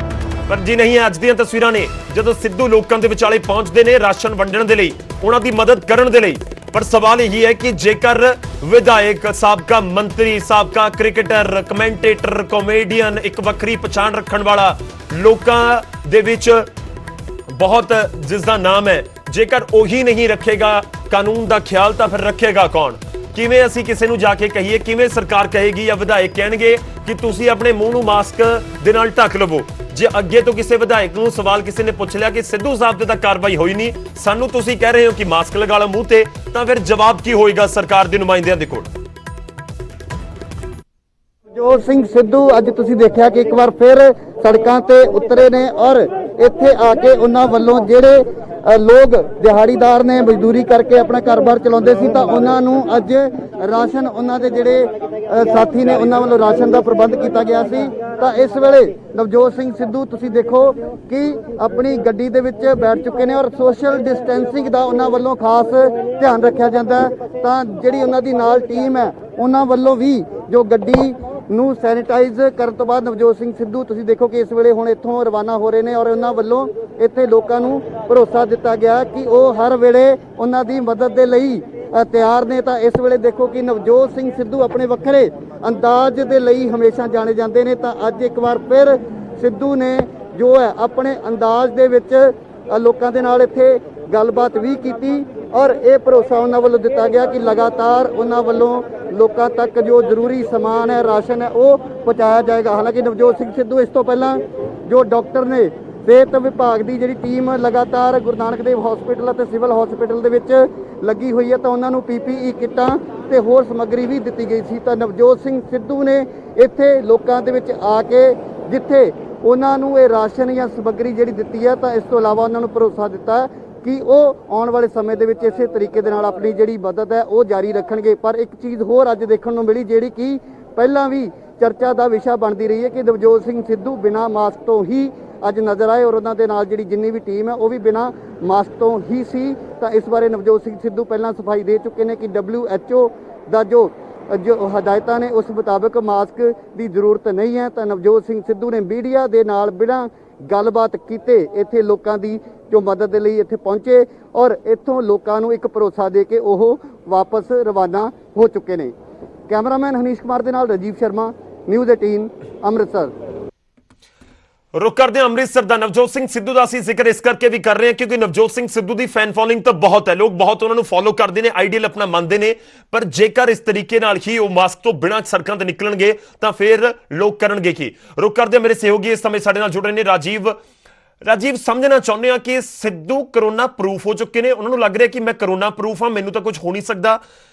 ਪਰ ਜੀ ਨਹੀਂ, ਅੱਜ ਦੀਆਂ ਤਸਵੀਰਾਂ ਨੇ ਜਦੋਂ ਸਿੱਧੂ ਲੋਕਾਂ ਦੇ ਵਿਚਾਲੇ ਪਹੁੰਚਦੇ ਨੇ ਰਾਸ਼ਨ ਵੰਡਣ ਦੇ ਲਈ, ਉਹਨਾਂ ਦੀ ਮਦਦ ਕਰਨ ਦੇ ਲਈ। ਪਰ ਸਵਾਲ ਇਹ ਹੈ ਕਿ ਜੇਕਰ ਵਿਧਾਇਕ, ਸਾਬਕਾ ਮੰਤਰੀ, ਸਾਬਕਾ ਕ੍ਰਿਕਟਰ, ਕਮੈਂਟੇਟਰ, ਕਾਮੇਡੀਅਨ, ਇੱਕ ਵੱਖਰੀ ਪਛਾਣ ਰੱਖਣ ਵਾਲਾ, ਲੋਕਾਂ ਦੇ ਵਿੱਚ ਬਹੁਤ ਜਿਸ ਦਾ ਨਾਮ ਹੈ, ਜੇਕਰ ਉਹੀ ਨਹੀਂ ਰੱਖੇਗਾ ਕਾਨੂੰਨ ਦਾ ਖਿਆਲ ਤਾਂ ਫਿਰ ਰੱਖੇਗਾ ਕੌਣ? ਕਿਵੇਂ ਅਸੀਂ ਕਿਸੇ ਨੂੰ ਜਾ ਕੇ ਕਹੀਏ? ਕਿਵੇਂ ਸਰਕਾਰ ਕਹੇਗੀ ਜਾਂ ਵਿਧਾਇਕ ਕਹਿਣਗੇ ਕਿ ਤੁਸੀਂ ਆਪਣੇ ਮੂੰਹ ਨੂੰ ਮਾਸਕ ਦੇ ਨਾਲ ਢੱਕ ਲਵੋ? ਜੇ ਅੱਗੇ ਤੋਂ ਕਿਸੇ ਵਿਧਾਇਕ ਨੂੰ ਸਵਾਲ ਕਿਸੇ ਨੇ ਪੁੱਛ ਲਿਆ ਕਿ ਸਿੱਧੂ ਸਾਹਿਬ ਤੇ ਤਾਂ ਕਾਰਵਾਈ ਹੋਈ ਨਹੀਂ, ਸਾਨੂੰ ਤੁਸੀਂ ਕਹਿ ਰਹੇ ਹੋ ਕਿ ਮਾਸਕ ਲਗਾ ਲਓ ਮੂੰਹ ਤੇ, ਤਾਂ ਫਿਰ ਜਵਾਬ ਕੀ ਹੋਏਗਾ ਸਰਕਾਰ ਦੇ ਨੁਮਾਇੰਦਿਆਂ ਦੇ ਕੋਲ? ਨਵਜੋਤ ਸਿੰਘ ਸਿੱਧੂ ਅੱਜ ਤੁਸੀਂ ਦੇਖਿਆ ਕਿ ਇੱਕ ਵਾਰ ਫਿਰ ਸੜਕਾਂ ਤੇ ਉਤਰੇ ਨੇ ਔਰ ਇੱਥੇ ਆ ਕੇ ਉਹਨਾਂ ਵੱਲੋਂ ਜਿਹੜੇ ਲੋਕ ਦਿਹਾੜੀਦਾਰ ਨੇ, ਮਜ਼ਦੂਰੀ ਕਰਕੇ ਆਪਣਾ ਘਰ-ਬਾਰ ਚਲਾਉਂਦੇ ਸੀ, ਤਾਂ ਉਹਨਾਂ ਨੂੰ ਅੱਜ ਰਾਸ਼ਨ, ਉਹਨਾਂ ਦੇ ਜਿਹੜੇ ਸਾਥੀ ਨੇ ਉਹਨਾਂ ਵੱਲੋਂ ਰਾਸ਼ਨ ਦਾ ਪ੍ਰਬੰਧ ਕੀਤਾ ਗਿਆ ਸੀ। ਤਾਂ ਇਸ ਵੇਲੇ ਨਵਜੋਤ ਸਿੰਘ ਸਿੱਧੂ ਤੁਸੀਂ ਦੇਖੋ ਕਿ ਆਪਣੀ ਗੱਡੀ ਦੇ ਵਿੱਚ ਬੈਠ ਚੁੱਕੇ ਨੇ ਔਰ ਸੋਸ਼ਲ ਡਿਸਟੈਂਸਿੰਗ ਦਾ ਉਹਨਾਂ ਵੱਲੋਂ ਖਾਸ ਧਿਆਨ ਰੱਖਿਆ ਜਾਂਦਾ ਹੈ। ਤਾਂ ਜਿਹੜੀ ਉਹਨਾਂ ਦੀ ਨਾਲ ਟੀਮ ਹੈ ਉਹਨਾਂ ਵੱਲੋਂ ਵੀ ਜੋ ਗੱਡੀ ਨੂੰ ਸੈਨੀਟਾਈਜ਼ ਕਰਨ ਤੋਂ ਬਾਅਦ ਨਵਜੋਤ ਸਿੰਘ ਸਿੱਧੂ ਤੁਸੀਂ ਦੇਖੋ ਕਿ ਇਸ ਵੇਲੇ ਹੁਣ ਇੱਥੋਂ ਰਵਾਨਾ ਹੋ ਰਹੇ ਨੇ ਔਰ ਉਹਨਾਂ ਵੱਲੋਂ ਇੱਥੇ ਲੋਕਾਂ ਨੂੰ ਭਰੋਸਾ ਦਿੱਤਾ ਗਿਆ ਕਿ ਉਹ ਹਰ ਵੇਲੇ ਉਹਨਾਂ ਦੀ ਮਦਦ ਦੇ ਲਈ ਤਿਆਰ ਨੇ। ਤਾਂ ਇਸ ਵੇਲੇ ਦੇਖੋ ਕਿ ਨਵਜੋਤ ਸਿੰਘ ਸਿੱਧੂ ਆਪਣੇ ਵੱਖਰੇ ਅੰਦਾਜ਼ ਦੇ ਲਈ ਹਮੇਸ਼ਾ ਜਾਣੇ ਜਾਂਦੇ ਨੇ। ਤਾਂ ਅੱਜ ਇੱਕ ਵਾਰ ਫਿਰ ਸਿੱਧੂ ਨੇ ਜੋ ਹੈ ਆਪਣੇ ਅੰਦਾਜ਼ ਦੇ ਵਿੱਚ ਲੋਕਾਂ ਦੇ ਨਾਲ ਇੱਥੇ ਗੱਲਬਾਤ ਵੀ ਕੀਤੀ ਔਰ ਇਹ ਭਰੋਸਾ ਉਹਨਾਂ ਵੱਲੋਂ ਦਿੱਤਾ ਗਿਆ ਕਿ ਲਗਾਤਾਰ ਉਹਨਾਂ ਵੱਲੋਂ ਲੋਕਾਂ ਤੱਕ ਜੋ ਜ਼ਰੂਰੀ ਸਮਾਨ ਹੈ, ਰਾਸ਼ਨ ਹੈ, ਉਹ ਪਹੁੰਚਾਇਆ ਜਾਏਗਾ। ਹਾਲਾਂਕਿ ਨਵਜੋਤ ਸਿੰਘ ਸਿੱਧੂ ਇਸ ਤੋਂ ਪਹਿਲਾਂ ਜੋ ਡਾਕਟਰ ਨੇ, ਸਿਹਤ ਵਿਭਾਗ ਦੀ ਜਿਹੜੀ ਟੀਮ ਲਗਾਤਾਰ ਗੁਰੂ ਨਾਨਕ ਦੇਵ ਹਸਪੀਟਲ ਅਤੇ ਸਿਵਲ ਹਸਪੀਟਲ ਦੇ ਵਿੱਚ ਲੱਗੀ ਹੋਈ ਹੈ, ਤਾਂ ਉਹਨਾਂ ਨੂੰ PPE ਕਿੱਟਾਂ ਤੇ ਹੋਰ ਸਮੱਗਰੀ ਵੀ ਦਿੱਤੀ ਗਈ ਸੀ। ਤਾਂ ਨਵਜੋਤ ਸਿੰਘ ਸਿੱਧੂ ਨੇ ਇੱਥੇ ਲੋਕਾਂ ਦੇ ਵਿੱਚ ਆ ਕੇ ਜਿੱਥੇ ਉਹਨਾਂ ਨੂੰ ਇਹ ਰਾਸ਼ਨ ਜਾਂ ਸਮੱਗਰੀ ਜਿਹੜੀ ਦਿੱਤੀ ਹੈ, ਤਾਂ ਇਸ ਤੋਂ ਇਲਾਵਾ ਉਹਨਾਂ ਨੂੰ ਭਰੋਸਾ ਦਿੱਤਾ ਕਿ ਉਹ ਆਉਣ ਵਾਲੇ ਸਮੇਂ ਦੇ ਵਿੱਚ ਇਸੇ ਤਰੀਕੇ ਦੇ ਨਾਲ ਆਪਣੀ ਜਿਹੜੀ ਮਦਦ ਹੈ ਉਹ ਜਾਰੀ ਰੱਖਣਗੇ। ਪਰ ਇੱਕ ਚੀਜ਼ ਹੋਰ ਅੱਜ ਦੇਖਣ ਨੂੰ ਮਿਲੀ ਜਿਹੜੀ ਕਿ ਪਹਿਲਾਂ ਵੀ ਚਰਚਾ ਦਾ ਵਿਸ਼ਾ ਬਣਦੀ ਰਹੀ ਹੈ ਕਿ ਨਵਜੋਤ ਸਿੰਘ ਸਿੱਧੂ ਬਿਨਾਂ ਮਾਸਕ ਤੋਂ ਹੀ ਅੱਜ ਨਜ਼ਰ ਆਏ ਔਰ ਉਹਨਾਂ ਦੇ ਨਾਲ ਜਿਹੜੀ ਜਿੰਨੀ ਵੀ ਟੀਮ ਹੈ ਉਹ ਵੀ ਬਿਨਾਂ ਮਾਸਕ ਤੋਂ ਹੀ ਸੀ। ਤਾਂ ਇਸ ਬਾਰੇ ਨਵਜੋਤ ਸਿੰਘ ਸਿੱਧੂ ਪਹਿਲਾਂ ਸਫਾਈ ਦੇ ਚੁੱਕੇ ਨੇ ਕਿ WHO ਦਾ ਜੋ ਜੋ ਹਦਾਇਤਾਂ ਨੇ ਉਸ ਮੁਤਾਬਕ ਮਾਸਕ ਦੀ ਜ਼ਰੂਰਤ ਨਹੀਂ ਹੈ। ਤਾਂ ਨਵਜੋਤ ਸਿੰਘ ਸਿੱਧੂ ਨੇ ਮੀਡੀਆ ਦੇ ਨਾਲ ਬਿਨਾਂ ਗੱਲਬਾਤ ਕੀਤੇ ਇੱਥੇ ਲੋਕਾਂ ਦੀ ਜੋ ਮਦਦ ਦੇ ਲਈ ਇੱਥੇ ਪਹੁੰਚੇ ਔਰ ਇੱਥੋਂ ਲੋਕਾਂ ਨੂੰ ਇੱਕ ਭਰੋਸਾ ਦੇ ਕੇ ਉਹ ਵਾਪਸ ਰਵਾਨਾ ਹੋ ਚੁੱਕੇ ਨੇ। ਕੈਮਰਾਮੈਨ ਹਨੀਸ਼ ਕੁਮਾਰ ਦੇ ਨਾਲ ਰਾਜੀਵ ਸ਼ਰਮਾ, ਨਿਊਜ਼ 18 ਅੰਮ੍ਰਿਤਸਰ। रुक करते हैं अमृतसर दा। नवजोत सिंह सिद्धू का ਅਸੀਂ ਜ਼ਿਕਰ ਇਸ ਕਰਕੇ ਵੀ ਕਰ ਰਹੇ ਹਾਂ क्योंकि नवजोत सिंह सिद्धू ਦੀ फैन फॉलोइंग ਤਾਂ ਬਹੁਤ ਹੈ, ਲੋਕ ਬਹੁਤ ਉਹਨਾਂ ਨੂੰ ਫੋਲੋ ਕਰਦੇ ਨੇ, ਆਈਡੀਅਲ ਆਪਣਾ ਮੰਨਦੇ ਨੇ। ਪਰ ਜੇਕਰ ਇਸ ਤਰੀਕੇ ਨਾਲ ਹੀ ਉਹ ਮਾਸਕ ਤੋਂ ਬਿਨਾਂ ਸੜਕਾਂ ਤੇ ਨਿਕਲਣਗੇ ਤਾਂ ਫਿਰ ਲੋਕ ਕਰਨਗੇ ਕੀ। ਰੁਕ ਕਰਦੇ ਮੇਰੇ ਸਹਿਯੋਗੀ ਇਸ ਸਮੇਂ ਸਾਡੇ ਨਾਲ ਜੁੜ ਰਹੇ ਨੇ ਰਾਜੀਵ ਸਮਝਣਾ ਚਾਹੁੰਦੇ ਆ ਕਿ ਸਿੱਧੂ ਕਰੋਨਾ ਪ੍ਰੂਫ ਹੋ ਚੁੱਕੇ ਨੇ, ਉਹਨਾਂ ਨੂੰ ਲੱਗ ਰਿਹਾ ਕਿ ਮੈਂ ਕਰੋਨਾ ਪ੍ਰੂਫ ਹਾਂ, ਮੈਨੂੰ ਤਾਂ ਕੁਝ ਹੋ ਨਹੀਂ ਸਕਦਾ।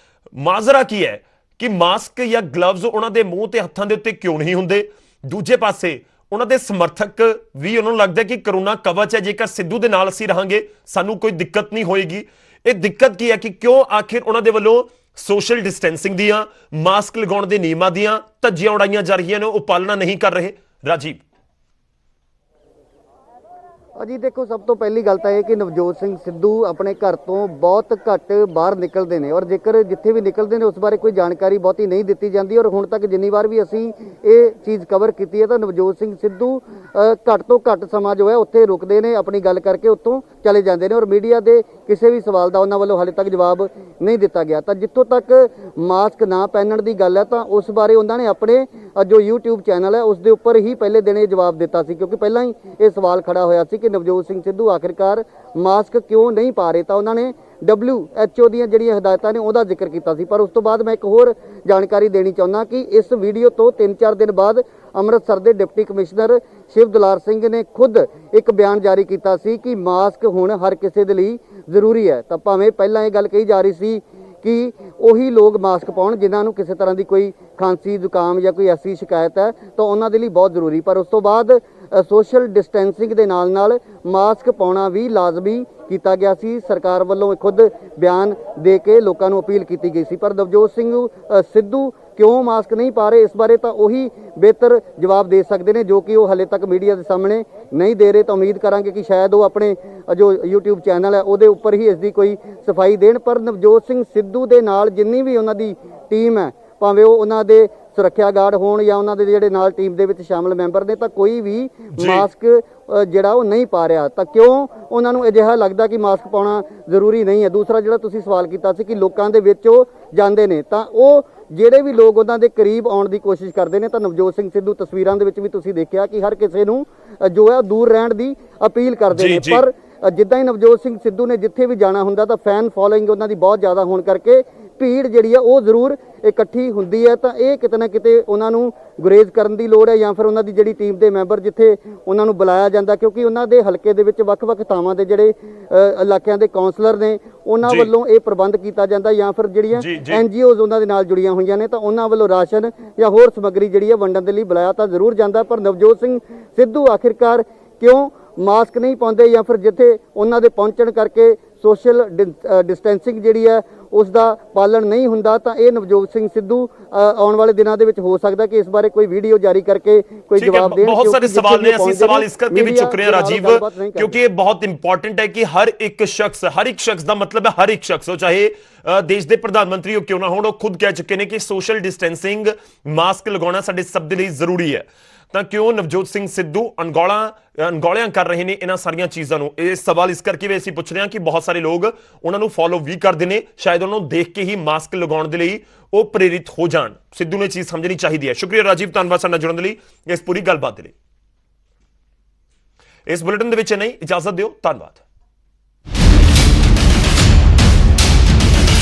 ਮਾਜ਼ਰਾ ਕੀ ਹੈ ਕਿ ਮਾਸਕ ਜਾਂ ਗਲਵਜ਼ ਉਹਨਾਂ ਦੇ ਮੂੰਹ ਤੇ ਹੱਥਾਂ ਦੇ ਉੱਤੇ ਕਿਉਂ ਨਹੀਂ ਹੁੰਦੇ। ਦੂਜੇ ਪਾਸੇ ਉਹਨਾਂ ਦੇ ਸਮਰਥਕ ਵੀ ਉਹਨਾਂ ਨੂੰ ਲੱਗਦਾ ਕਿ ਕਰੋਨਾ ਕਵਚ ਹੈ, ਜੇਕਰ ਸਿੱਧੂ ਦੇ ਨਾਲ ਅਸੀਂ ਰਹਾਂਗੇ ਸਾਨੂੰ ਕੋਈ ਦਿੱਕਤ ਨਹੀਂ ਹੋਏਗੀ। ਇਹ ਦਿੱਕਤ ਕੀ ਹੈ ਕਿ ਕਿਉਂ ਆਖਿਰ ਉਹਨਾਂ ਦੇ ਵੱਲੋਂ ਸੋਸ਼ਲ ਡਿਸਟੈਂਸਿੰਗ ਦੀਆਂ, ਮਾਸਕ ਲਗਾਉਣ ਦੇ ਨਿਯਮਾਂ ਦੀਆਂ ਧੱਜੀਆਂ ਉਡਾਈਆਂ ਜਾ ਰਹੀਆਂ ਨੇ, ਉਹ ਪਾਲਣਾ ਨਹੀਂ ਕਰ ਰਹੇ। ਰਾਜੀਵ ਅਜੀ ਦੇਖੋ, ਸਭ ਤੋਂ ਪਹਿਲੀ ਗੱਲ ਤਾਂ ਇਹ ਕਿ ਨਵਜੋਤ ਸਿੰਘ ਸਿੱਧੂ ਆਪਣੇ ਘਰ ਤੋਂ ਬਹੁਤ ਘੱਟ ਬਾਹਰ ਨਿਕਲਦੇ ਨੇ ਔਰ ਜੇਕਰ ਜਿੱਥੇ ਵੀ ਨਿਕਲਦੇ ਨੇ ਉਸ ਬਾਰੇ ਕੋਈ ਜਾਣਕਾਰੀ ਬਹੁਤੀ ਨਹੀਂ ਦਿੱਤੀ ਜਾਂਦੀ। ਔਰ ਹੁਣ ਤੱਕ ਜਿੰਨੀ ਵਾਰ ਵੀ ਅਸੀਂ ਇਹ ਚੀਜ਼ ਕਵਰ ਕੀਤੀ ਹੈ ਤਾਂ ਨਵਜੋਤ ਸਿੰਘ ਸਿੱਧੂ ਘੱਟ ਤੋਂ ਘੱਟ ਸਮਾਂ ਜੋ ਹੈ ਉੱਥੇ ਰੁਕਦੇ ਨੇ, ਆਪਣੀ ਗੱਲ ਕਰਕੇ ਉੱਥੋਂ ਚਲੇ ਜਾਂਦੇ ਨੇ ਔਰ ਮੀਡੀਆ ਦੇ ਕਿਸੇ ਵੀ ਸਵਾਲ ਦਾ ਉਹਨਾਂ ਵੱਲੋਂ ਹਾਲੇ ਤੱਕ ਜਵਾਬ ਨਹੀਂ ਦਿੱਤਾ ਗਿਆ। ਤਾਂ ਜਿੱਥੋਂ ਤੱਕ ਮਾਸਕ ਨਾ ਪਹਿਨਣ ਦੀ ਗੱਲ ਹੈ ਤਾਂ ਉਸ ਬਾਰੇ ਉਹਨਾਂ ਨੇ ਆਪਣੇ ਜੋ YouTube ਚੈਨਲ ਹੈ ਉਸ ਦੇ ਉੱਪਰ ਹੀ ਪਹਿਲੇ ਦਿਨ ਇਹ ਜਵਾਬ ਦਿੱਤਾ ਸੀ, ਕਿਉਂਕਿ ਪਹਿਲਾਂ ਹੀ ਇਹ ਸਵਾਲ ਖੜਾ ਹੋਇਆ ਸੀ ਕਿ ਨਵਜੋਤ ਸਿੰਘ ਸਿੱਧੂ ਆਖਿਰਕਾਰ ਮਾਸਕ ਕਿਉਂ ਨਹੀਂ ਪਾ ਰਹੇ। ਤਾਂ ਉਹਨਾਂ ਨੇ WHO ਦੀਆਂ ਜਿਹੜੀਆਂ ਹਦਾਇਤਾਂ ਨੇ ਉਹਦਾ ਜ਼ਿਕਰ ਕੀਤਾ ਸੀ। ਪਰ ਉਸ ਤੋਂ ਬਾਅਦ ਮੈਂ ਇੱਕ ਹੋਰ ਜਾਣਕਾਰੀ ਦੇਣੀ ਚਾਹੁੰਦਾ ਕਿ ਇਸ ਵੀਡੀਓ ਤੋਂ 3-4 ਦਿਨ ਬਾਅਦ ਅੰਮ੍ਰਿਤਸਰ ਦੇ ਡਿਪਟੀ ਕਮਿਸ਼ਨਰ ਸ਼ਿਵ ਦੁਲਾਰ ਸਿੰਘ ਨੇ ਖੁਦ ਇੱਕ ਬਿਆਨ ਜਾਰੀ ਕੀਤਾ ਸੀ ਕਿ ਮਾਸਕ ਹੁਣ ਹਰ ਕਿਸੇ ਦੇ ਲਈ ਜ਼ਰੂਰੀ ਹੈ। ਤਾਂ ਭਾਵੇਂ ਪਹਿਲਾਂ ਇਹ ਗੱਲ ਕਹੀ ਜਾ ਰਹੀ ਸੀ ਕਿ ਉਹੀ ਲੋਕ ਮਾਸਕ ਪਾਉਣ ਜਿਨ੍ਹਾਂ ਨੂੰ ਕਿਸੇ ਤਰ੍ਹਾਂ ਦੀ ਕੋਈ ਖਾਂਸੀ ਜ਼ੁਕਾਮ ਜਾਂ ਕੋਈ ਐਸੀ ਸ਼ਿਕਾਇਤ ਹੈ ਤਾਂ ਉਹਨਾਂ ਦੇ ਲਈ ਬਹੁਤ ਜ਼ਰੂਰੀ। ਪਰ ਉਸ ਤੋਂ ਬਾਅਦ ਸੋਸ਼ਲ ਡਿਸਟੈਂਸਿੰਗ ਦੇ ਨਾਲ ਮਾਸਕ ਪਾਉਣਾ ਵੀ ਲਾਜ਼ਮੀ ਕੀਤਾ ਗਿਆ ਸੀ। ਸਰਕਾਰ ਵੱਲੋਂ ਖੁਦ ਬਿਆਨ ਦੇ ਕੇ ਲੋਕਾਂ ਨੂੰ ਅਪੀਲ ਕੀਤੀ ਗਈ ਸੀ। ਪਰ ਨਵਜੋਤ ਸਿੰਘ ਸਿੱਧੂ ਕਿਉਂ ਮਾਸਕ ਨਹੀਂ ਪਾ ਰਹੇ ਇਸ ਬਾਰੇ ਤਾਂ ਉਹੀ ਬਿਹਤਰ ਜਵਾਬ ਦੇ ਸਕਦੇ ਨੇ, ਜੋ ਕਿ ਉਹ ਹਲੇ ਤੱਕ ਮੀਡੀਆ ਦੇ ਸਾਹਮਣੇ ਨਹੀਂ ਦੇ ਰਹੇ। ਤਾਂ ਉਮੀਦ ਕਰਾਂਗੇ ਕਿ ਸ਼ਾਇਦ ਉਹ ਆਪਣੇ ਜੋ YouTube ਚੈਨਲ ਹੈ ਉਹਦੇ ਉੱਪਰ ਹੀ ਇਸ ਦੀ ਕੋਈ ਸਫਾਈ ਦੇਣ। ਪਰ ਨਵਜੋਤ ਸਿੰਘ ਸਿੱਧੂ ਦੇ ਨਾਲ ਜਿੰਨੀ ਵੀ ਉਹਨਾਂ ਦੀ ਟੀਮ ਹੈ, ਭਾਵੇਂ ਉਹ ਉਹਨਾਂ ਦੇ ਸੁਰੱਖਿਆ ਗਾਰਡ ਹੋਣ ਜਾਂ ਉਹਨਾਂ ਦੇ ਜਿਹੜੇ ਨਾਲ ਟੀਮ ਦੇ ਵਿੱਚ ਸ਼ਾਮਲ ਮੈਂਬਰ ਨੇ, ਤਾਂ ਕੋਈ ਵੀ ਮਾਸਕ ਜਿਹੜਾ ਉਹ ਨਹੀਂ ਪਾ ਰਿਹਾ। ਤਾਂ ਕਿਉਂ ਉਹਨਾਂ ਨੂੰ ਅਜਿਹਾ ਲੱਗਦਾ ਕਿ ਮਾਸਕ ਪਾਉਣਾ ਜ਼ਰੂਰੀ ਨਹੀਂ ਹੈ। ਦੂਸਰਾ ਜਿਹੜਾ ਤੁਸੀਂ ਸਵਾਲ ਕੀਤਾ ਸੀ ਕਿ ਲੋਕਾਂ ਦੇ ਵਿੱਚ ਉਹ ਜਾਂਦੇ ਨੇ, ਤਾਂ ਉਹ ਜਿਹੜੇ ਵੀ ਲੋਕ ਉਹਨਾਂ ਦੇ ਕਰੀਬ ਆਉਣ ਦੀ ਕੋਸ਼ਿਸ਼ ਕਰਦੇ ਨੇ ਤਾਂ ਨਵਜੋਤ ਸਿੰਘ ਸਿੱਧੂ ਤਸਵੀਰਾਂ ਦੇ ਵਿੱਚ ਵੀ ਤੁਸੀਂ ਦੇਖਿਆ ਕਿ ਹਰ ਕਿਸੇ ਨੂੰ ਜੋ ਹੈ ਦੂਰ ਰਹਿਣ ਦੀ ਅਪੀਲ ਕਰਦੇ ਨੇ। ਪਰ ਜਿੱਦਾਂ ਹੀ ਨਵਜੋਤ ਸਿੰਘ ਸਿੱਧੂ ਨੇ ਜਿੱਥੇ ਵੀ ਜਾਣਾ ਹੁੰਦਾ ਤਾਂ ਫੈਨ ਫੋਲੋਇੰਗ ਉਹਨਾਂ ਦੀ ਬਹੁਤ ਜ਼ਿਆਦਾ ਹੋਣ ਕਰਕੇ ਭੀੜ ਜਿਹੜੀ ਹੈ ਉਹ ਜ਼ਰੂਰ ਇਕੱਠੀ ਹੁੰਦੀ ਹੈ। ਤਾਂ ਇਹ ਕਿਤੇ ਨਾ ਕਿਤੇ ਉਹਨਾਂ ਨੂੰ ਗੁਰੇਜ਼ ਕਰਨ ਦੀ ਲੋੜ ਹੈ ਜਾਂ ਫਿਰ ਉਹਨਾਂ ਦੀ ਜਿਹੜੀ ਟੀਮ ਦੇ ਮੈਂਬਰ ਜਿੱਥੇ ਉਹਨਾਂ ਨੂੰ ਬੁਲਾਇਆ ਜਾਂਦਾ, ਕਿਉਂਕਿ ਉਹਨਾਂ ਦੇ ਹਲਕੇ ਦੇ ਵਿੱਚ ਵੱਖ-ਵੱਖ ਥਾਵਾਂ ਦੇ ਜਿਹੜੇ ਇਲਾਕਿਆਂ ਦੇ ਕਾਉਂਸਲਰ ਨੇ ਉਹਨਾਂ ਵੱਲੋਂ ਇਹ ਪ੍ਰਬੰਧ ਕੀਤਾ ਜਾਂਦਾ ਜਾਂ ਫਿਰ ਜਿਹੜੀਆਂ NGOs ਉਹਨਾਂ ਦੇ ਨਾਲ ਜੁੜੀਆਂ ਹੋਈਆਂ ਨੇ ਤਾਂ ਉਹਨਾਂ ਵੱਲੋਂ ਰਾਸ਼ਨ ਜਾਂ ਹੋਰ ਸਮੱਗਰੀ ਜਿਹੜੀ ਹੈ ਵੰਡਣ ਦੇ ਲਈ ਬੁਲਾਇਆ ਤਾਂ ਜ਼ਰੂਰ ਜਾਂਦਾ। ਪਰ ਨਵਜੋਤ ਸਿੰਘ ਸਿੱਧੂ ਆਖਿਰਕਾਰ ਕਿਉਂ ਮਾਸਕ ਨਹੀਂ ਪਾਉਂਦੇ ਜਾਂ ਫਿਰ ਜਿੱਥੇ ਉਹਨਾਂ ਦੇ ਪਹੁੰਚਣ ਕਰਕੇ ਸੋਸ਼ਲ ਡਿਸਟੈਂਸਿੰਗ ਜਿਹੜੀ ਹੈ ਉਸ ਦਾ ਪਾਲਣ ਨਹੀਂ ਹੁੰਦਾ, ਤਾਂ ਇਹ ਨਵਜੋਤ ਸਿੰਘ ਸਿੱਧੂ ਆਉਣ ਵਾਲੇ ਦਿਨਾਂ ਦੇ ਵਿੱਚ ਹੋ ਸਕਦਾ ਕਿ ਇਸ ਬਾਰੇ ਕੋਈ ਵੀਡੀਓ ਜਾਰੀ ਕਰਕੇ ਕੋਈ ਜਵਾਬ ਦੇਣ। ਬਹੁਤ ਸਾਰੇ ਸਵਾਲ ਨੇ, ਅਸੀਂ ਸਵਾਲ ਇਸ ਕਰਕੇ ਵੀ ਚੁੱਕ ਰਹੇ ਹਾਂ ਰਾਜੀਵ, ਕਿਉਂਕਿ ਇਹ ਬਹੁਤ ਇੰਪੋਰਟੈਂਟ ਹੈ ਕਿ ਹਰ ਇੱਕ ਸ਼ਖਸ ਦਾ ਮਤਲਬ ਹੈ ਹਰ ਇੱਕ ਸ਼ਖਸ, ਉਹ ਚਾਹੇ ਦੇਸ਼ ਦੇ ਪ੍ਰਧਾਨ ਮੰਤਰੀ ਉਹ ਕਿਉਂ ਨਾ ਹੋਣ, ਉਹ ਖੁਦ ਕਹਿ ਚੁੱਕੇ ਨੇ ਕਿ ਸੋਸ਼ਲ ਡਿਸਟੈਂਸਿੰਗ, ਮਾਸਕ ਲਗਾਉਣਾ ਸਾਡੇ ਸਭ ਦੇ ਲਈ ਜ਼ਰੂਰੀ ਹੈ। ਤਾਂ ਕਿਉਂ ਨਵਜੋਤ ਸਿੰਘ ਸਿੱਧੂ ਅਣਗੌਲਿਆਂ ਕਰ ਰਹੇ ਨੇ ਇਹਨਾਂ ਸਾਰੀਆਂ ਚੀਜ਼ਾਂ ਨੂੰ? ਇਹ ਸਵਾਲ ਇਸ ਕਰਕੇ ਵੀ ਅਸੀਂ ਪੁੱਛ ਰਹੇ ਹਾਂ ਕਿ ਬਹੁਤ ਸਾਰੇ ਲੋਕ ਉਹਨਾਂ ਨੂੰ ਫੋਲੋ ਵੀ ਕਰਦੇ ਨੇ, ਸ਼ਾਇਦ ਉਹਨਾਂ ਨੂੰ ਦੇਖ ਕੇ ਹੀ ਮਾਸਕ ਲਗਾਉਣ ਦੇ ਲਈ ਉਹ ਪ੍ਰੇਰਿਤ ਹੋ ਜਾਣ। ਸਿੱਧੂ ਨੇ ਚੀਜ਼ ਸਮਝਣੀ ਚਾਹੀਦੀ ਹੈ। ਸ਼ੁਕਰੀਆ ਰਾਜੀਵ, ਧੰਨਵਾਦ ਸਾਡੇ ਨਾਲ ਜੁੜਨ ਦੇ ਲਈ, ਇਸ ਪੂਰੀ ਗੱਲਬਾਤ ਦੇ ਲਈ। ਇਸ ਬੁਲੇਟਿਨ ਦੇ ਵਿੱਚ ਨਹੀਂ, ਇਜਾਜ਼ਤ ਦਿਓ, ਧੰਨਵਾਦ।